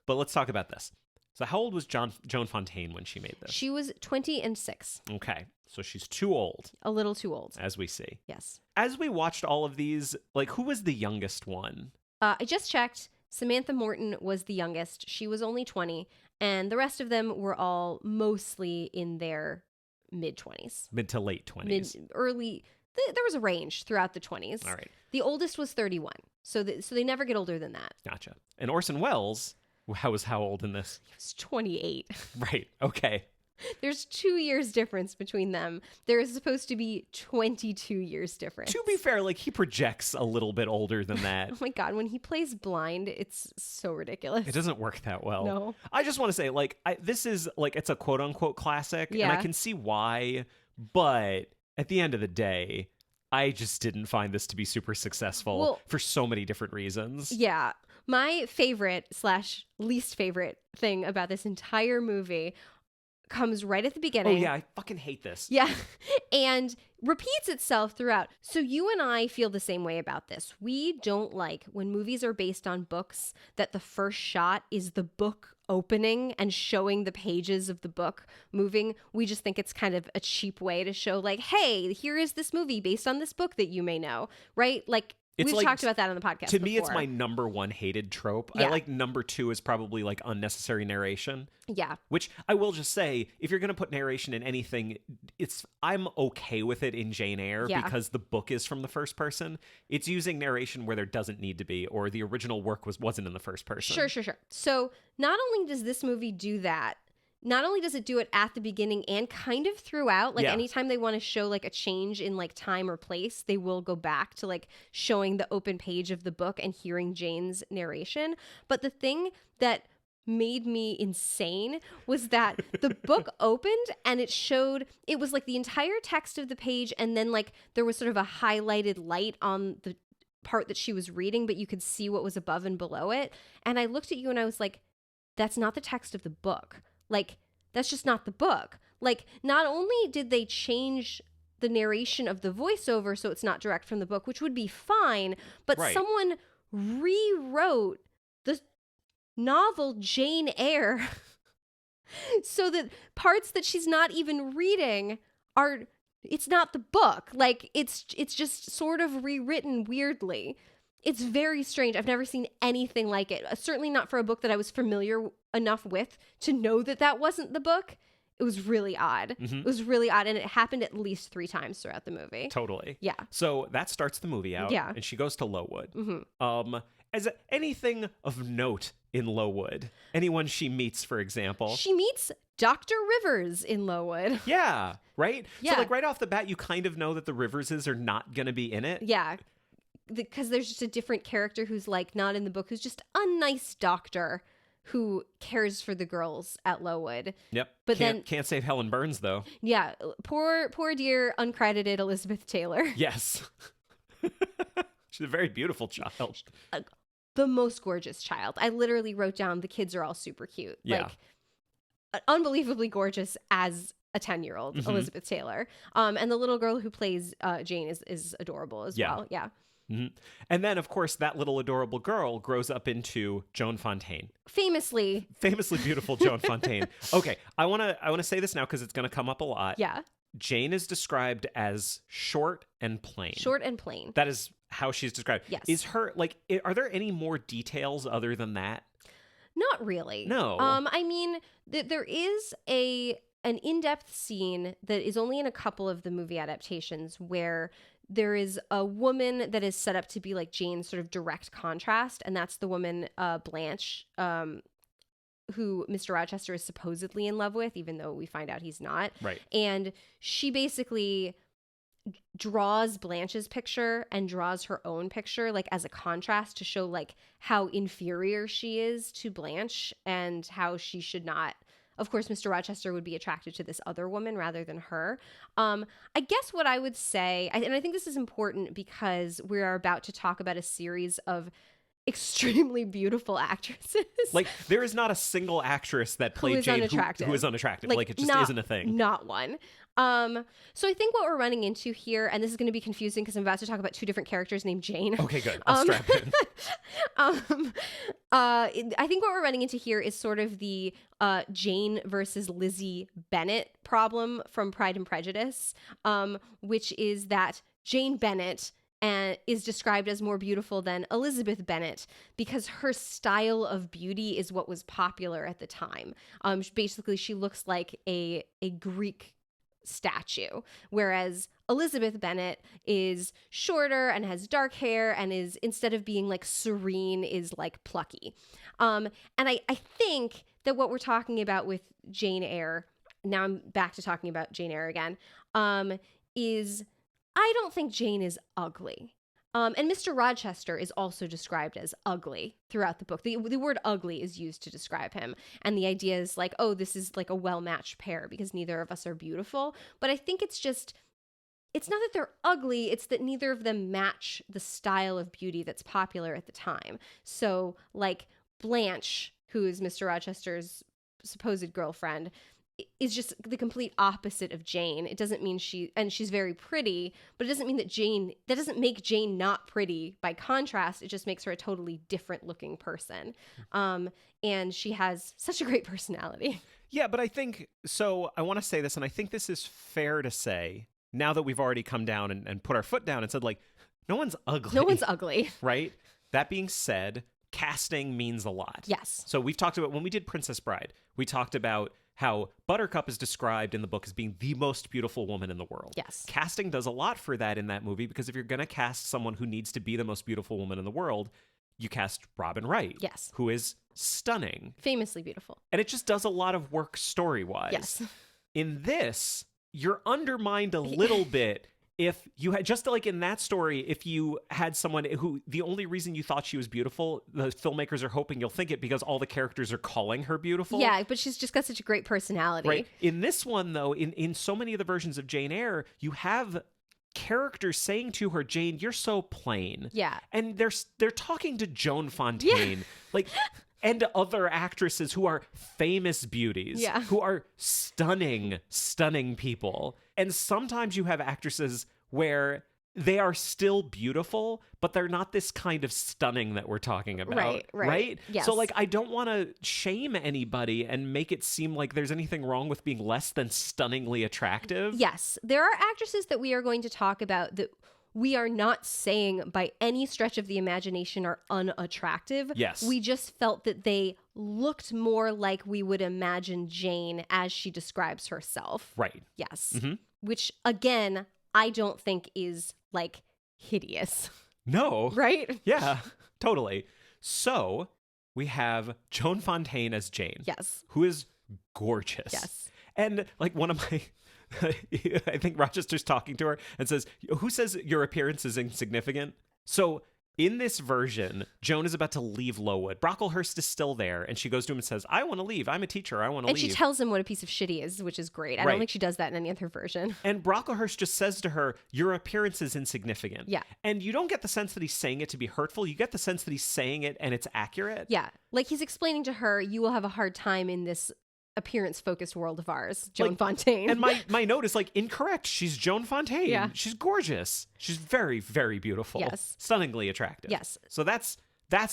But let's talk about this. So how old was Joan Fontaine when she made this? She was 20 and 6. Okay. So she's too old. A little too old. As we see. Yes. As we watched all of these, like, who was the youngest one? I just checked. Samantha Morton was the youngest. She was only 20. And the rest of them were all mostly in their mid-20s. Mid to late 20s. Early. There was a range throughout the 20s. All right. The oldest was 31. So they never get older than that. Gotcha. And Orson Welles, how old in this? He was 28. Right. Okay. There's 2 years difference between them. There is supposed to be 22 years difference. To be fair, like, he projects a little bit older than that. Oh my God, when he plays blind, it's so ridiculous. It doesn't work that well. No. I just want to say, like, this is, like, it's a quote-unquote classic, and I can see why, but at the end of the day, I just didn't find this to be super successful for so many different reasons. Yeah. My favorite / least favorite thing about this entire movie comes right at the beginning. Oh, yeah, I fucking hate this. Yeah. And repeats itself throughout. So you and I feel the same way about this. We don't like when movies are based on books that the first shot is the book opening and showing the pages of the book moving. We just think it's kind of a cheap way to show, like, hey, here is this movie based on this book that you may know, right? Like, we've talked about that on the podcast To me, before. it's my number one hated trope. Yeah. I like number 2 is probably like unnecessary narration. Yeah. Which I will just say, if you're going to put narration in anything, I'm okay with it in Jane Eyre because the book is from the first person. It's using narration where there doesn't need to be, or the original work wasn't in the first person. Sure. So not only does this movie do that, not only does it do it at the beginning and kind of throughout, like anytime they want to show like a change in like time or place, they will go back to like showing the open page of the book and hearing Jane's narration. But the thing that made me insane was that the book opened and it was like the entire text of the page, and then like there was sort of a highlighted light on the part that she was reading, but you could see what was above and below it. And I looked at you and I was like, that's not the text of the book. Like, that's just not the book. Like, not only did they change the narration of the voiceover so it's not direct from the book, which would be fine, but someone rewrote the novel Jane Eyre so that parts that she's not even reading it's not the book. Like, it's just sort of rewritten weirdly. It's very strange. I've never seen anything like it. Certainly not for a book that I was familiar enough with to know that wasn't the book. It was really odd. Mm-hmm. It was really odd, and it happened at least 3 times throughout the movie. Totally. Yeah. So that starts the movie out, and she goes to Lowood. Mm-hmm. As anything of note in Lowood, anyone she meets, for example. She meets Dr. Rivers in Lowood. Yeah, right? Yeah. So, like, right off the bat, you kind of know that the Riverses are not going to be in it. Yeah. Because there's just a different character who's like not in the book, who's just a nice doctor who cares for the girls at Lowood. Yep. But can't save Helen Burns though. Yeah, poor dear uncredited Elizabeth Taylor. Yes. She's a very beautiful child. The most gorgeous child. I literally wrote down the kids are all super cute. Yeah. Like unbelievably gorgeous as a 10-year-old Elizabeth Taylor. And the little girl who plays Jane is adorable as well. Yeah. Mm-hmm. And then, of course, that little adorable girl grows up into Joan Fontaine. Famously beautiful Joan Fontaine. Okay, I want to say this now because it's going to come up a lot. Yeah. Jane is described as short and plain. Short and plain. That is how she's described. Yes. Is her, like, are there any more details other than that? Not really. No. I mean, there is an in-depth scene that is only in a couple of the movie adaptations where there is a woman that is set up to be like Jane's sort of direct contrast, and that's the woman Blanche, who Mr. Rochester is supposedly in love with, even though we find out he's not. Right. And she basically draws Blanche's picture and draws her own picture like as a contrast to show like how inferior she is to Blanche and how she should not. Of course, Mr. Rochester would be attracted to this other woman rather than her. I guess what I would say, and I think this is important because we are about to talk about a series of extremely beautiful actresses. Like, there is not a single actress that played Jane who is unattractive. Like, it just isn't a thing. Not one. So I think what we're running into here, and this is going to be confusing because I'm about to talk about two different characters named Jane. Okay, good. I'll strap in. I think what we're running into here is sort of the Jane versus Lizzie Bennet problem from Pride and Prejudice, which is that Jane Bennet is described as more beautiful than Elizabeth Bennet because her style of beauty is what was popular at the time. Basically, she looks like a Greek statue, whereas Elizabeth Bennet is shorter and has dark hair and is, instead of being like serene, is like plucky. And I think that what we're talking about with Jane Eyre, now I'm back to talking about Jane Eyre again, is I don't think Jane is ugly. And Mr. Rochester is also described as ugly throughout the book. The word ugly is used to describe him. And the idea is like, oh, this is like a well-matched pair because neither of us are beautiful. But I think it's not that they're ugly, it's that neither of them match the style of beauty that's popular at the time. So like Blanche, who is Mr. Rochester's supposed girlfriend, is just the complete opposite of Jane. It doesn't mean she's very pretty, but it doesn't mean that doesn't make Jane not pretty. By contrast, it just makes her a totally different looking person. And she has such a great personality. Yeah, but I think, so I want to say this, and I think this is fair to say, now that we've already come down and put our foot down and said, like, no one's ugly. No one's ugly. Right? That being said, casting means a lot. Yes. So we've talked about, when we did Princess Bride, we talked about how Buttercup is described in the book as being the most beautiful woman in the world. Yes. Casting does a lot for that in that movie, because if you're going to cast someone who needs to be the most beautiful woman in the world, you cast Robin Wright. Yes. Who is stunning. Famously beautiful. And it just does a lot of work story-wise. Yes. In this, you're undermined a little bit if you had, just like in that story, if you had someone who the only reason you thought she was beautiful, the filmmakers are hoping you'll think it because all the characters are calling her beautiful. Yeah, but she's just got such a great personality. Right. In this one, though, in so many of the versions of Jane Eyre, you have characters saying to her, Jane, you're so plain. Yeah. And they're talking to Joan Fontaine. Yeah. Like, and other actresses who are famous beauties, yeah, who are stunning, stunning people. And sometimes you have actresses where they are still beautiful, but they're not this kind of stunning that we're talking about. Right? Yes. So, like, I don't want to shame anybody and make it seem like there's anything wrong with being less than stunningly attractive. Yes. There are actresses that we are going to talk about that we are not saying by any stretch of the imagination are unattractive. Yes. We just felt that they looked more like we would imagine Jane as she describes herself. Right. Yes. Mm-hmm. Which, again, I don't think is, like, hideous. No. Right? Yeah, totally. So we have Joan Fontaine as Jane. Yes. Who is gorgeous. Yes. And, like, one of my... I think Rochester's talking to her and says, who says your appearance is insignificant? So in this version, Joan is about to leave Lowood. Brocklehurst is still there, and she goes to him and says, I want to leave. I'm a teacher. I want to leave. And she tells him what a piece of shit he is, which is great. I don't think she does that in any other version. And Brocklehurst just says to her, your appearance is insignificant. Yeah. And you don't get the sense that he's saying it to be hurtful. You get the sense that he's saying it and it's accurate. Yeah. Like, he's explaining to her, you will have a hard time in this appearance-focused world of ours, Joan Fontaine. And my note is, like, incorrect. She's Joan Fontaine. Yeah. She's gorgeous. She's very, very beautiful. Yes. Stunningly attractive. Yes. So that's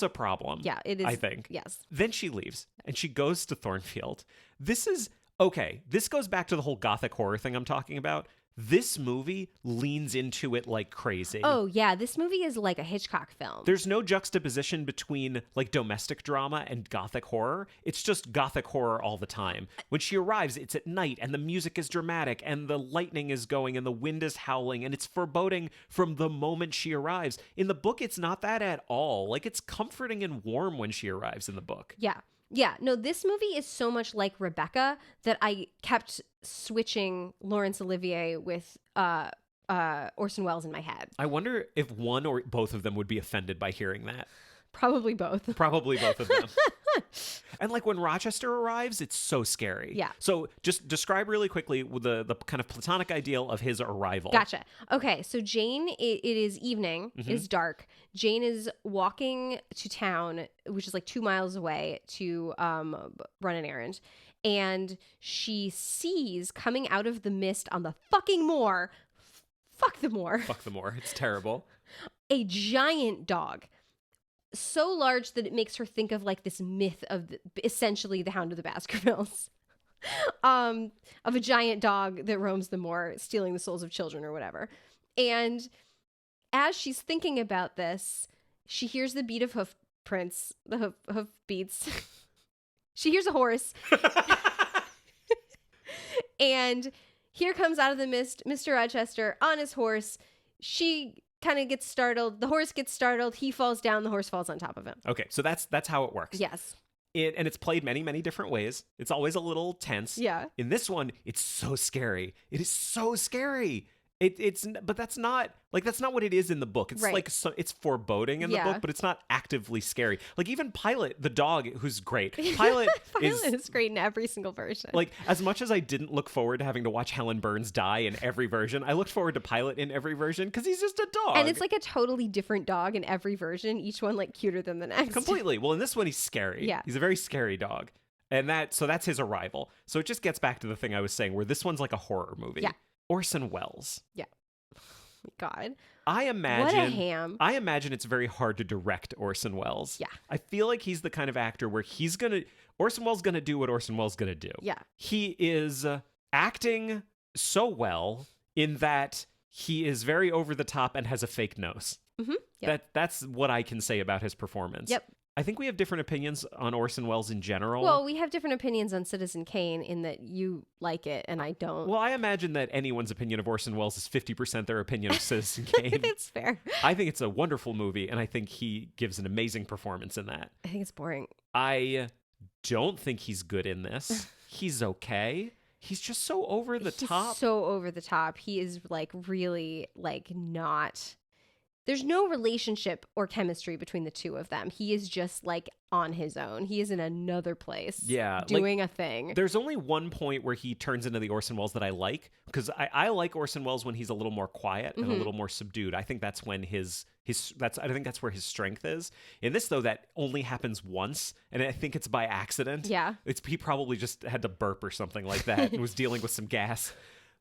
a problem. Yeah, it is. I think. Yes. Then she leaves and she goes to Thornfield. This is, okay, this goes back to the whole gothic horror thing I'm talking about. This movie leans into it like crazy. Oh, yeah. This movie is like a Hitchcock film. There's no juxtaposition between, like, domestic drama and gothic horror. It's just gothic horror all the time. When she arrives, it's at night, and the music is dramatic, and the lightning is going, and the wind is howling, and it's foreboding from the moment she arrives. In the book, it's not that at all. Like, it's comforting and warm when she arrives in the book. Yeah. Yeah, no, this movie is so much like Rebecca that I kept switching Laurence Olivier with Orson Welles in my head. I wonder if one or both of them would be offended by hearing that. Probably both. Probably both of them. And like when Rochester arrives, it's so scary. Yeah. So just describe really quickly the kind of platonic ideal of his arrival. Gotcha. Okay, so Jane, it is evening. Mm-hmm. It is dark. Jane is walking to town, which is like 2 miles away, to run an errand. And she sees coming out of the mist on the fucking moor, fuck the moor. Fuck the moor. It's terrible. A giant dog. So large that it makes her think of like this myth of essentially the Hound of the Baskervilles. Of a giant dog that roams the moor, stealing the souls of children or whatever. And as she's thinking about this, she hears the beat of hoof prints, the hoof beats. She hears a horse. And here comes out of the mist Mr. Rochester on his horse. She kind of gets startled. The horse gets startled. He falls down. The horse falls on top of him. Okay, so that's how it works. Yes. And it's played many, many different ways. It's always a little tense. Yeah. In this one, it's so scary. It is so scary. But that's not what it is in the book. It's right. like it's foreboding in the book, but it's not actively scary. Like even Pilot, the dog, who's great. Pilot is great in every single version. Like as much as I didn't look forward to having to watch Helen Burns die in every version, I looked forward to Pilot in every version because he's just a dog. And it's like a totally different dog in every version. Each one like cuter than the next. Completely. Well, in this one, he's scary. Yeah. He's a very scary dog. And that's his arrival. So it just gets back to the thing I was saying where this one's like a horror movie. Yeah. Orson Welles. Yeah. God. I imagine what a ham. I imagine it's very hard to direct Orson Welles. Yeah. I feel like he's the kind of actor where Orson Welles gonna do what Orson Welles gonna do. Yeah. He is acting so well in that he is very over the top and has a fake nose. Mm-hmm. Yep. That's what I can say about his performance. Yep. I think we have different opinions on Orson Welles in general. Well, we have different opinions on Citizen Kane in that you like it and I don't. Well, I imagine that anyone's opinion of Orson Welles is 50% their opinion of Citizen Kane. That's fair. I think it's a wonderful movie, and I think he gives an amazing performance in that. I think it's boring. I don't think he's good in this. He's okay. He's just so over the top. So over the top. He is like really like not... There's no relationship or chemistry between the two of them. He is just like on his own. He is in another place. Yeah. Doing a thing. There's only one point where he turns into the Orson Welles that I like, because I like Orson Welles when he's a little more quiet and a little more subdued. I think that's when I think that's where his strength is. In this, though, that only happens once, and I think it's by accident. Yeah. He probably just had to burp or something like that and was dealing with some gas.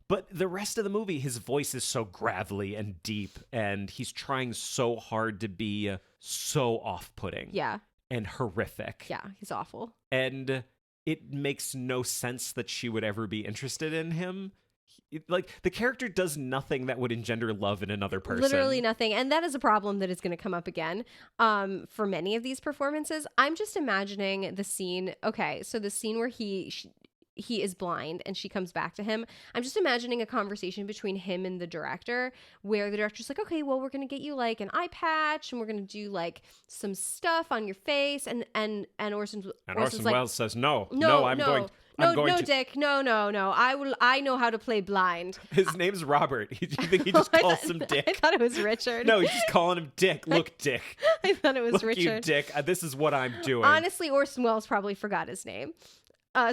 But the rest of the movie, his voice is so gravelly and deep, and he's trying so hard to be so off-putting. Yeah. And horrific. Yeah, he's awful. And it makes no sense that she would ever be interested in him. Like, the character does nothing that would engender love in another person. Literally nothing. And that is a problem that is going to come up again for many of these performances. I'm just imagining the scene. Okay, so the scene where he is blind and she comes back to him. I'm just imagining a conversation between him and the director where the director's like, okay, well, we're going to get you like an eye patch and we're going to do like some stuff on your face. And Orson Orson like, Welles says, no, Dick, no. I know how to play blind. His name's Robert. You think he just calls him Dick? I thought it was Richard. No, he's just calling him Dick. Look, Dick. I thought it was Look, Richard. you Dick. This is what I'm doing. Honestly, Orson Welles probably forgot his name.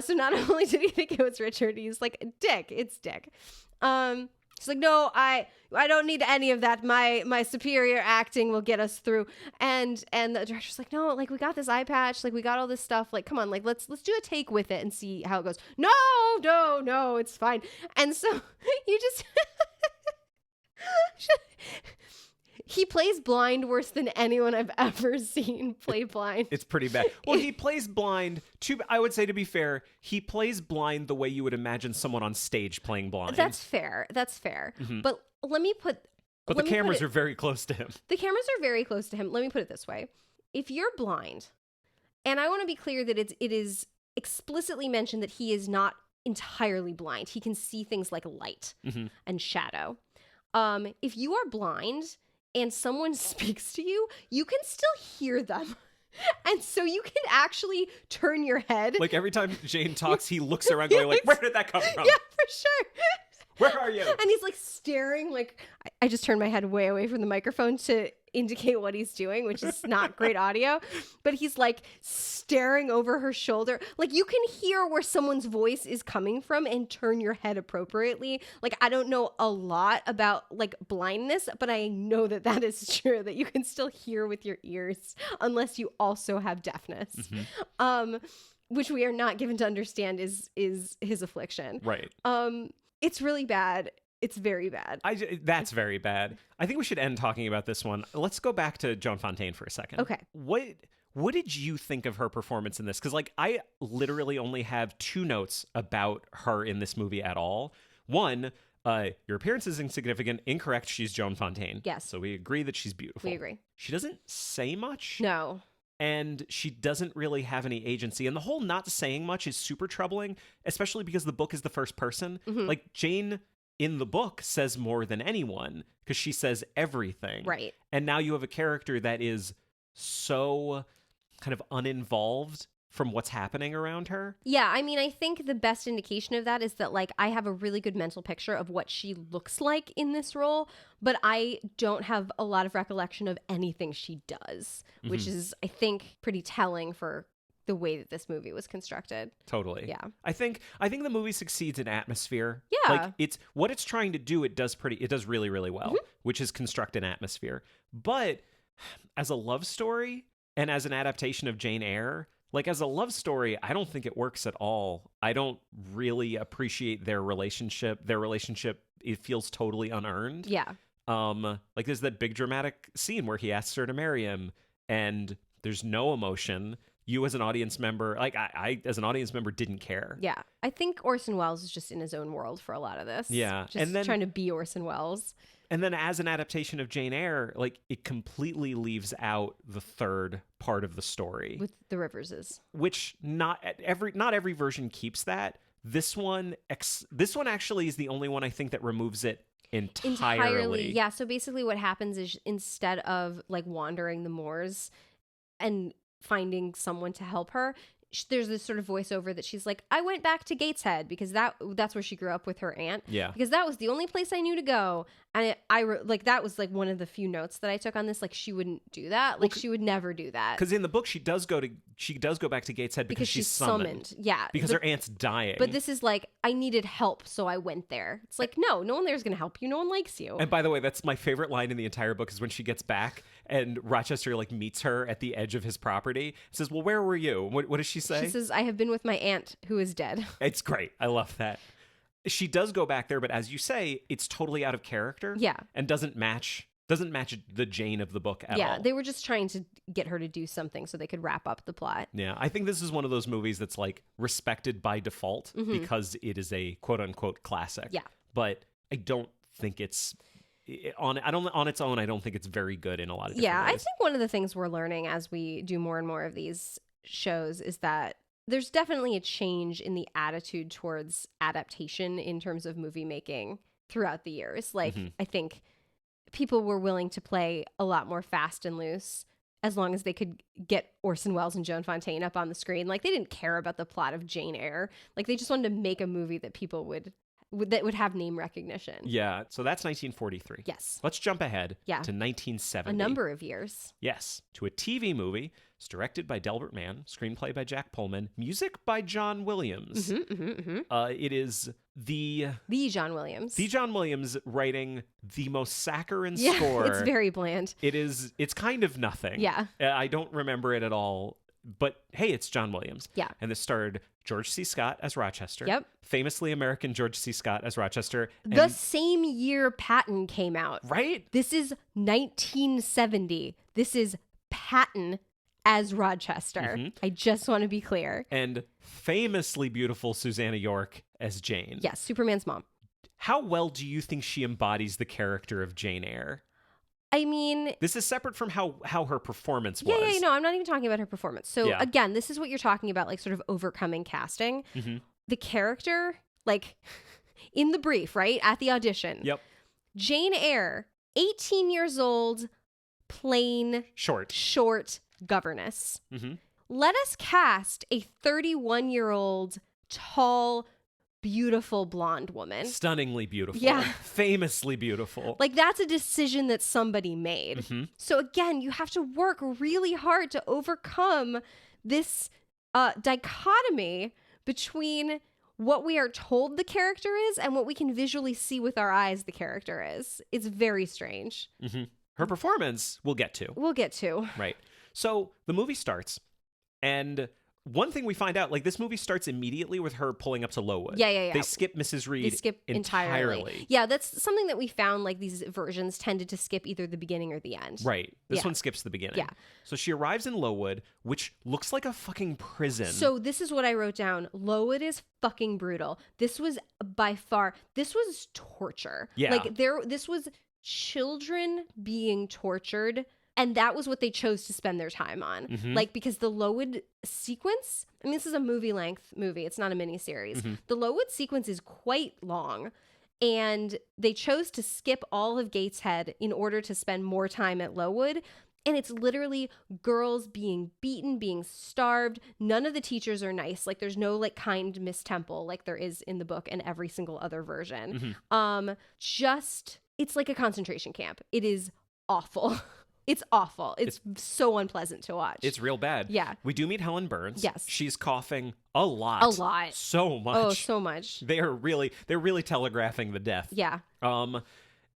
So not only did he think it was Richard, he's like, Dick, it's Dick. He's like, no, I don't need any of that. My superior acting will get us through. And the director's like, no, like we got this eye patch, like we got all this stuff. Like, come on, like let's do a take with it and see how it goes. No, it's fine. And so you just he plays blind worse than anyone I've ever seen play blind. It's pretty bad. Well, he plays blind, I would say, to be fair, he plays blind the way you would imagine someone on stage playing blind. That's fair. Mm-hmm. But the cameras are very close to him. The cameras are very close to him. Let me put it this way. If you're blind, and I want to be clear that it is explicitly mentioned that he is not entirely blind. He can see things like light and shadow. If you are blind and someone speaks to you, you can still hear them. And so you can actually turn your head. Like every time Jane talks, he looks around going like, where did that come from? Yeah, for sure. Where are you? And he's like staring, like I just turned my head way away from the microphone to indicate what he's doing, which is not great audio, but he's like staring over her shoulder. Like you can hear where someone's voice is coming from and turn your head appropriately. Like I don't know a lot about like blindness, but I know that that is true, that you can still hear with your ears unless you also have deafness. Which we are not given to understand is his affliction. Right. It's really bad. It's very bad. That's very bad. I think we should end talking about this one. Let's go back to Joan Fontaine for a second. Okay. What did you think of her performance in this? Because like I literally only have 2 notes about her in this movie at all. One, your appearance is insignificant. Incorrect. She's Joan Fontaine. Yes. So we agree that she's beautiful. We agree. She doesn't say much. No. And she doesn't really have any agency. And the whole not saying much is super troubling, especially because the book is the first person. Like Jane in the book says more than anyone because she says everything. Right. And now you have a character that is so kind of uninvolved from what's happening around her. Yeah, I mean, I think the best indication of that is that, like, I have a really good mental picture of what she looks like in this role, but I don't have a lot of recollection of anything she does, which is, I think, pretty telling for the way that this movie was constructed. Totally. Yeah. I think the movie succeeds in atmosphere. Yeah. Like it's what it's trying to do, it does really, really well, which is construct an atmosphere. But as a love story and as an adaptation of Jane Eyre, like as a love story, I don't think it works at all. I don't really appreciate their relationship. It feels totally unearned. Yeah. Like there's that big dramatic scene where he asks her to marry him and there's no emotion. You as an audience member, like I as an audience member didn't care. Yeah. I think Orson Welles is just in his own world for a lot of this. Yeah. Just and then trying to be Orson Welles. And then as an adaptation of Jane Eyre, like it completely leaves out the third part of the story. With the Riverses. Which not every version keeps that. This one actually is the only one I think that removes it entirely. Yeah. So basically what happens is instead of like wandering the moors and finding someone to help her, there's this sort of voiceover that she's like, I went back to Gateshead because that's where she grew up with her aunt. Yeah. Because that was the only place I knew to go. And that was like one of the few notes that I took on this. Like she wouldn't do that. Like she would never do that. Because in the book she does go back to Gateshead because she's summoned. Yeah. Because her aunt's dying. But this is like, I needed help, so I went there. It's like, no one there's going to help you. No one likes you. And by the way, that's my favorite line in the entire book is when she gets back and Rochester like meets her at the edge of his property. Says, well, where were you? What does she say? She says, I have been with my aunt who is dead. It's great. I love that. She does go back there, but as you say, it's totally out of character. Yeah. And doesn't match the Jane of the book at all. Yeah, they were just trying to get her to do something so they could wrap up the plot. Yeah, I think this is one of those movies that's like respected by default because it is a quote unquote classic. Yeah. But I don't think it's on its own. I don't think it's very good in a lot of different ways. I think one of the things we're learning as we do more and more of these shows is that there's definitely a change in the attitude towards adaptation in terms of movie making throughout the years. Like, I think people were willing to play a lot more fast and loose as long as they could get Orson Welles and Joan Fontaine up on the screen. Like, they didn't care about the plot of Jane Eyre. Like, they just wanted to make a movie that people would have name recognition. Yeah, so that's 1943. Yes. Let's jump ahead to 1970. A number of years. Yes, to a TV movie. It's directed by Delbert Mann, screenplay by Jack Pullman, music by John Williams. It is the John Williams. The John Williams writing the most saccharine score. It's very bland. It's kind of nothing. Yeah. I don't remember it at all. But hey, it's John Williams. Yeah. And this starred George C. Scott as Rochester. Yep. Famously American George C. Scott as Rochester. The same year Patton came out. Right? This is 1970. This is Patton as Rochester. I just want to be clear. And famously beautiful Susanna York as Jane. Yes, Superman's mom. How well do you think she embodies the character of Jane Eyre? I mean, this is separate from how her performance was. Yeah, no, I'm not even talking about her performance. So again, this is what you're talking about, like sort of overcoming casting. The character, like in the brief, right? At the audition. Yep. Jane Eyre, 18 years old, plain, short governess. Let us cast a 31-year-old, tall, beautiful blonde woman. Stunningly beautiful. Yeah. Famously beautiful. Like, that's a decision that somebody made. Mm-hmm. So again, you have to work really hard to overcome this dichotomy between what we are told the character is and what we can visually see with our eyes the character is. It's very strange. Mm-hmm. Her performance, we'll get to. We'll get to. Right. So the movie starts, and one thing we find out, like, this movie starts immediately with her pulling up to Lowood. Yeah. They skip Mrs. Reed They skip entirely. Yeah, that's something that we found, like, these versions tended to skip either the beginning or the end. Right. This one skips the beginning. Yeah. So she arrives in Lowood, which looks like a fucking prison. So this is what I wrote down. Lowood is fucking brutal. This was this was torture. Yeah. Like, this was children being tortured. And that was what they chose to spend their time on. Mm-hmm. Like, because the Lowood sequence, I mean, this is a movie-length movie. It's not a miniseries. Mm-hmm. The Lowood sequence is quite long. And they chose to skip all of Gateshead in order to spend more time at Lowood. And it's literally girls being beaten, being starved. None of the teachers are nice. Like, there's no, like, kind Miss Temple like there is in the book and every single other version. Mm-hmm. It's like a concentration camp. It is awful. It's awful. It's so unpleasant to watch. It's real bad. Yeah. We do meet Helen Burns. Yes. She's coughing a lot. A lot. So much. Oh, so much. They're really telegraphing the death. Yeah.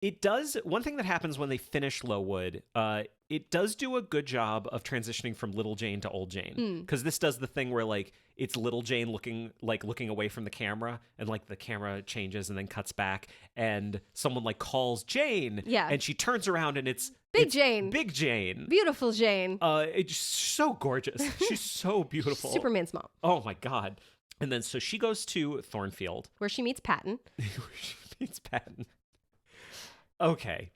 It does, one thing that happens when they finish Lowood, it does do a good job of transitioning from Little Jane to Old Jane. Because this does the thing where, like, it's Little Jane looking away from the camera, and, like, the camera changes and then cuts back, and someone, like, calls Jane. Yeah. And she turns around and it's Jane. Big Jane. Beautiful Jane. It's so gorgeous. She's so beautiful. Superman's mom. Oh my God. And then so she goes to Thornfield. Where she meets Patton. She meets Patton. Okay.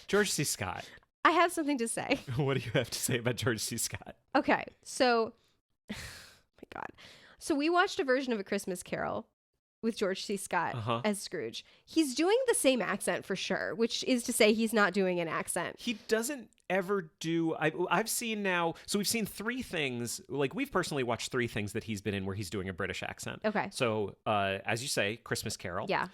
George C. Scott. I have something to say. What do you have to say about George C. Scott? Okay, so, oh my God. So we watched a version of A Christmas Carol with George C. Scott as Scrooge. He's doing the same accent for sure, which is to say he's not doing an accent. He doesn't ever do, I've seen now, so we've seen 3 things, like we've personally watched 3 things that he's been in where he's doing a British accent. Okay. So, as you say, Christmas Carol. Yeah.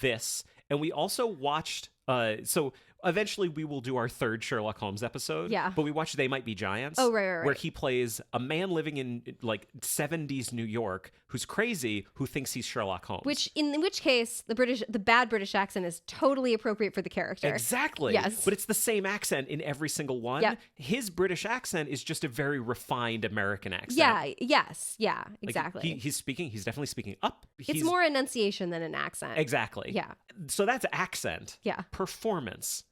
This, and we also watched, so eventually we will do our 3rd Sherlock Holmes episode. Yeah. But we watched They Might Be Giants. Oh, right. Where he plays a man living in, like, 70s New York who's crazy, who thinks he's Sherlock Holmes. In which case, the bad British accent is totally appropriate for the character. Exactly. Yes. But it's the same accent in every single one. Yep. His British accent is just a very refined American accent. Yeah. Yes. Yeah. Like, Exactly. he's definitely speaking up. It's more enunciation than an accent. Exactly. Yeah. So that's accent. Yeah. Performance.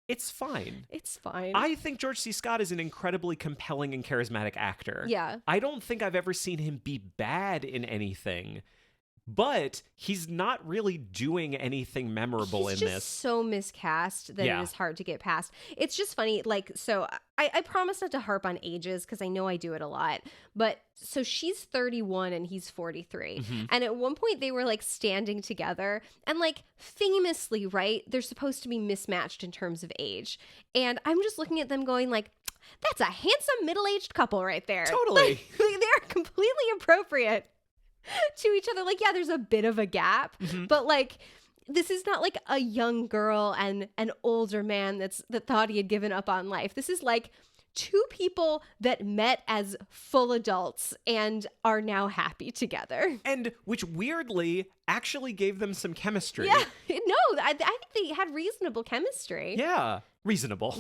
It's fine. It's fine. I think George C. Scott is an incredibly compelling and charismatic actor. Yeah. I don't think I've ever seen him be bad in anything, but he's not really doing anything memorable He's in just this. so miscast that it is hard to get past. It's just funny. Like, so I promise not to harp on ages because I know I do it a lot. But so she's 31 and he's 43. And at one point they were like standing together and like famously, right? They're supposed to be mismatched in terms of age. And I'm just looking at them going like, that's a handsome middle-aged couple right there. Totally. Like, they're completely appropriate to each other. Like, yeah, there's a bit of a gap, but like, this is not like a young girl and an older man that thought he had given up on life. This is like 2 people that met as full adults and are now happy together. And which weirdly actually gave them some chemistry. Yeah, no, I think they had reasonable chemistry. Yeah. Reasonable.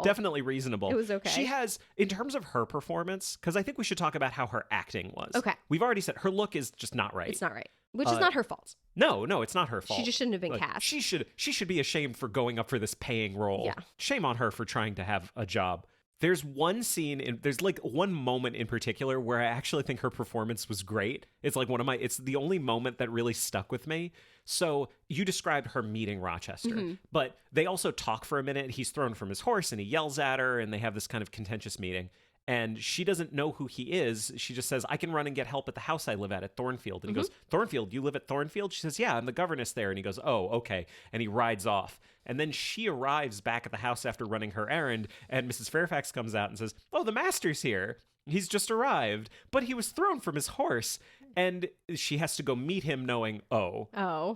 Definitely reasonable. It was okay. She has, in terms of her performance, because I think we should talk about how her acting was. Okay. We've already said her look is just not right. It's not right, which is not her fault. No, it's not her fault. She just shouldn't have been Like, cast. She should be ashamed for going up for this paying role. Yeah. Shame on her for trying to have a job. There's one scene, there's like one moment in particular where I actually think her performance was great. It's like it's the only moment that really stuck with me. So you described her meeting Rochester, but they also talk for a minute. He's thrown from his horse and he yells at her and they have this kind of contentious meeting. And she doesn't know who he is. She just says, I can run and get help at the house I live at Thornfield. And he goes, Thornfield, you live at Thornfield? She says, yeah, I'm the governess there. And he goes, oh, okay. And he rides off. And then she arrives back at the house after running her errand. And Mrs. Fairfax comes out and says, oh, the master's here. He's just arrived, but he was thrown from his horse. And she has to go meet him knowing, oh,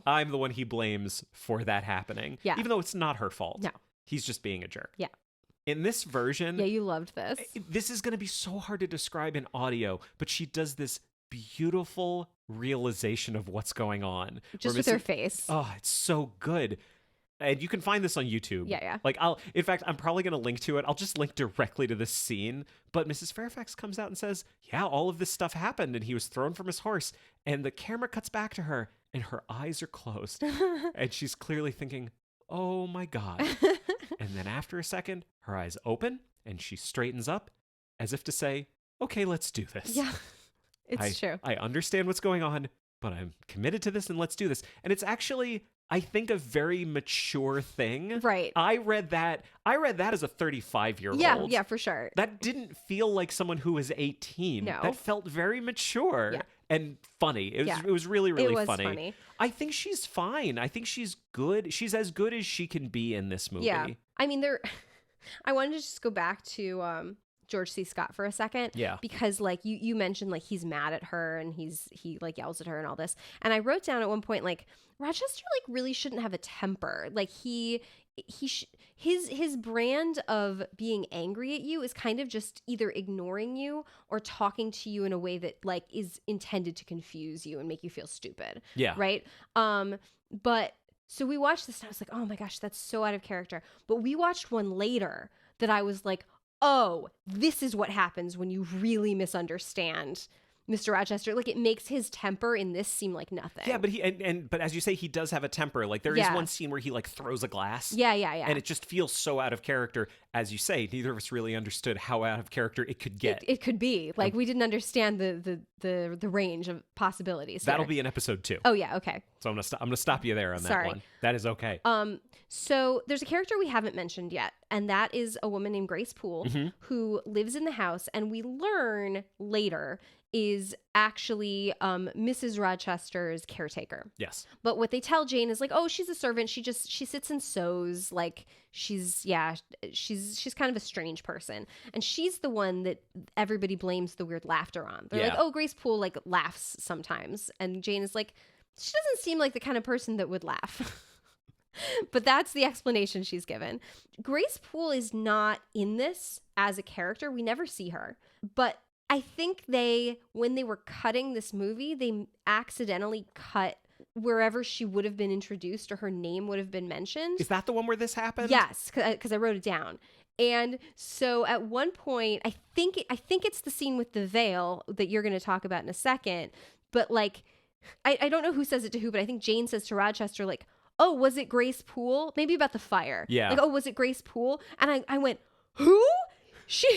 I'm the one he blames for that happening. Yeah. Even though it's not her fault. No. He's just being a jerk. Yeah. In this version... Yeah, you loved this. This is going to be so hard to describe in audio, but she does this beautiful realization of what's going on. Just with her face. Oh, it's so good. And you can find this on YouTube. Yeah. Like, in fact, I'm probably going to link to it. I'll just link directly to this scene. But Mrs. Fairfax comes out and says, yeah, all of this stuff happened and he was thrown from his horse. And the camera cuts back to her and her eyes are closed. And she's clearly thinking, oh my God. And then after a second, her eyes open and she straightens up as if to say, okay, let's do this. Yeah, it's true. I understand what's going on, but I'm committed to this and let's do this. And it's actually... I think a very mature thing. Right. I read that as a 35-year-old. Yeah, for sure. That didn't feel like someone who was 18. No. That felt very mature and funny. It was really, really funny. I think she's fine. I think she's good. She's as good as she can be in this movie. Yeah. I mean, I wanted to just go back to George C. Scott for a second. Yeah. Because like you mentioned, like he's mad at her and he like yells at her and all this. And I wrote down at one point, like, Rochester like really shouldn't have a temper. Like his brand of being angry at you is kind of just either ignoring you or talking to you in a way that like is intended to confuse you and make you feel stupid. Yeah. Right. But so we watched this and I was like, oh my gosh, that's so out of character. But we watched one later that I was like, oh, this is what happens when you really misunderstand Mr. Rochester. Like, it makes his temper in this seem like nothing. Yeah, but but as you say, he does have a temper. Like, there is one scene where he like throws a glass. Yeah. And it just feels so out of character. As you say, neither of us really understood how out of character it could get. It could be. Like, we didn't understand the range of possibilities here. That'll be in episode 2. Oh, yeah, okay. So I'm gonna stop you there on that one. That is okay. So there's a character we haven't mentioned yet, and that is a woman named Grace Poole who lives in the house, and we learn later is actually Mrs. Rochester's caretaker. Yes. But what they tell Jane is like, oh, she's a servant. She sits and sews. Like she's kind of a strange person. And she's the one that everybody blames the weird laughter on. They're like, oh, Grace Poole like laughs sometimes. And Jane is like, she doesn't seem like the kind of person that would laugh. But that's the explanation she's given. Grace Poole is not in this as a character. We never see her. But I think when they were cutting this movie, they accidentally cut wherever she would have been introduced or her name would have been mentioned. Is that the one where this happened? Yes, because I wrote it down. And so at one point, I think it's the scene with the veil that you're going to talk about in a second. But like, I don't know who says it to who, but I think Jane says to Rochester, like, oh, was it Grace Poole? Maybe about the fire. Yeah. Like, oh, was it Grace Poole? And I went, who? She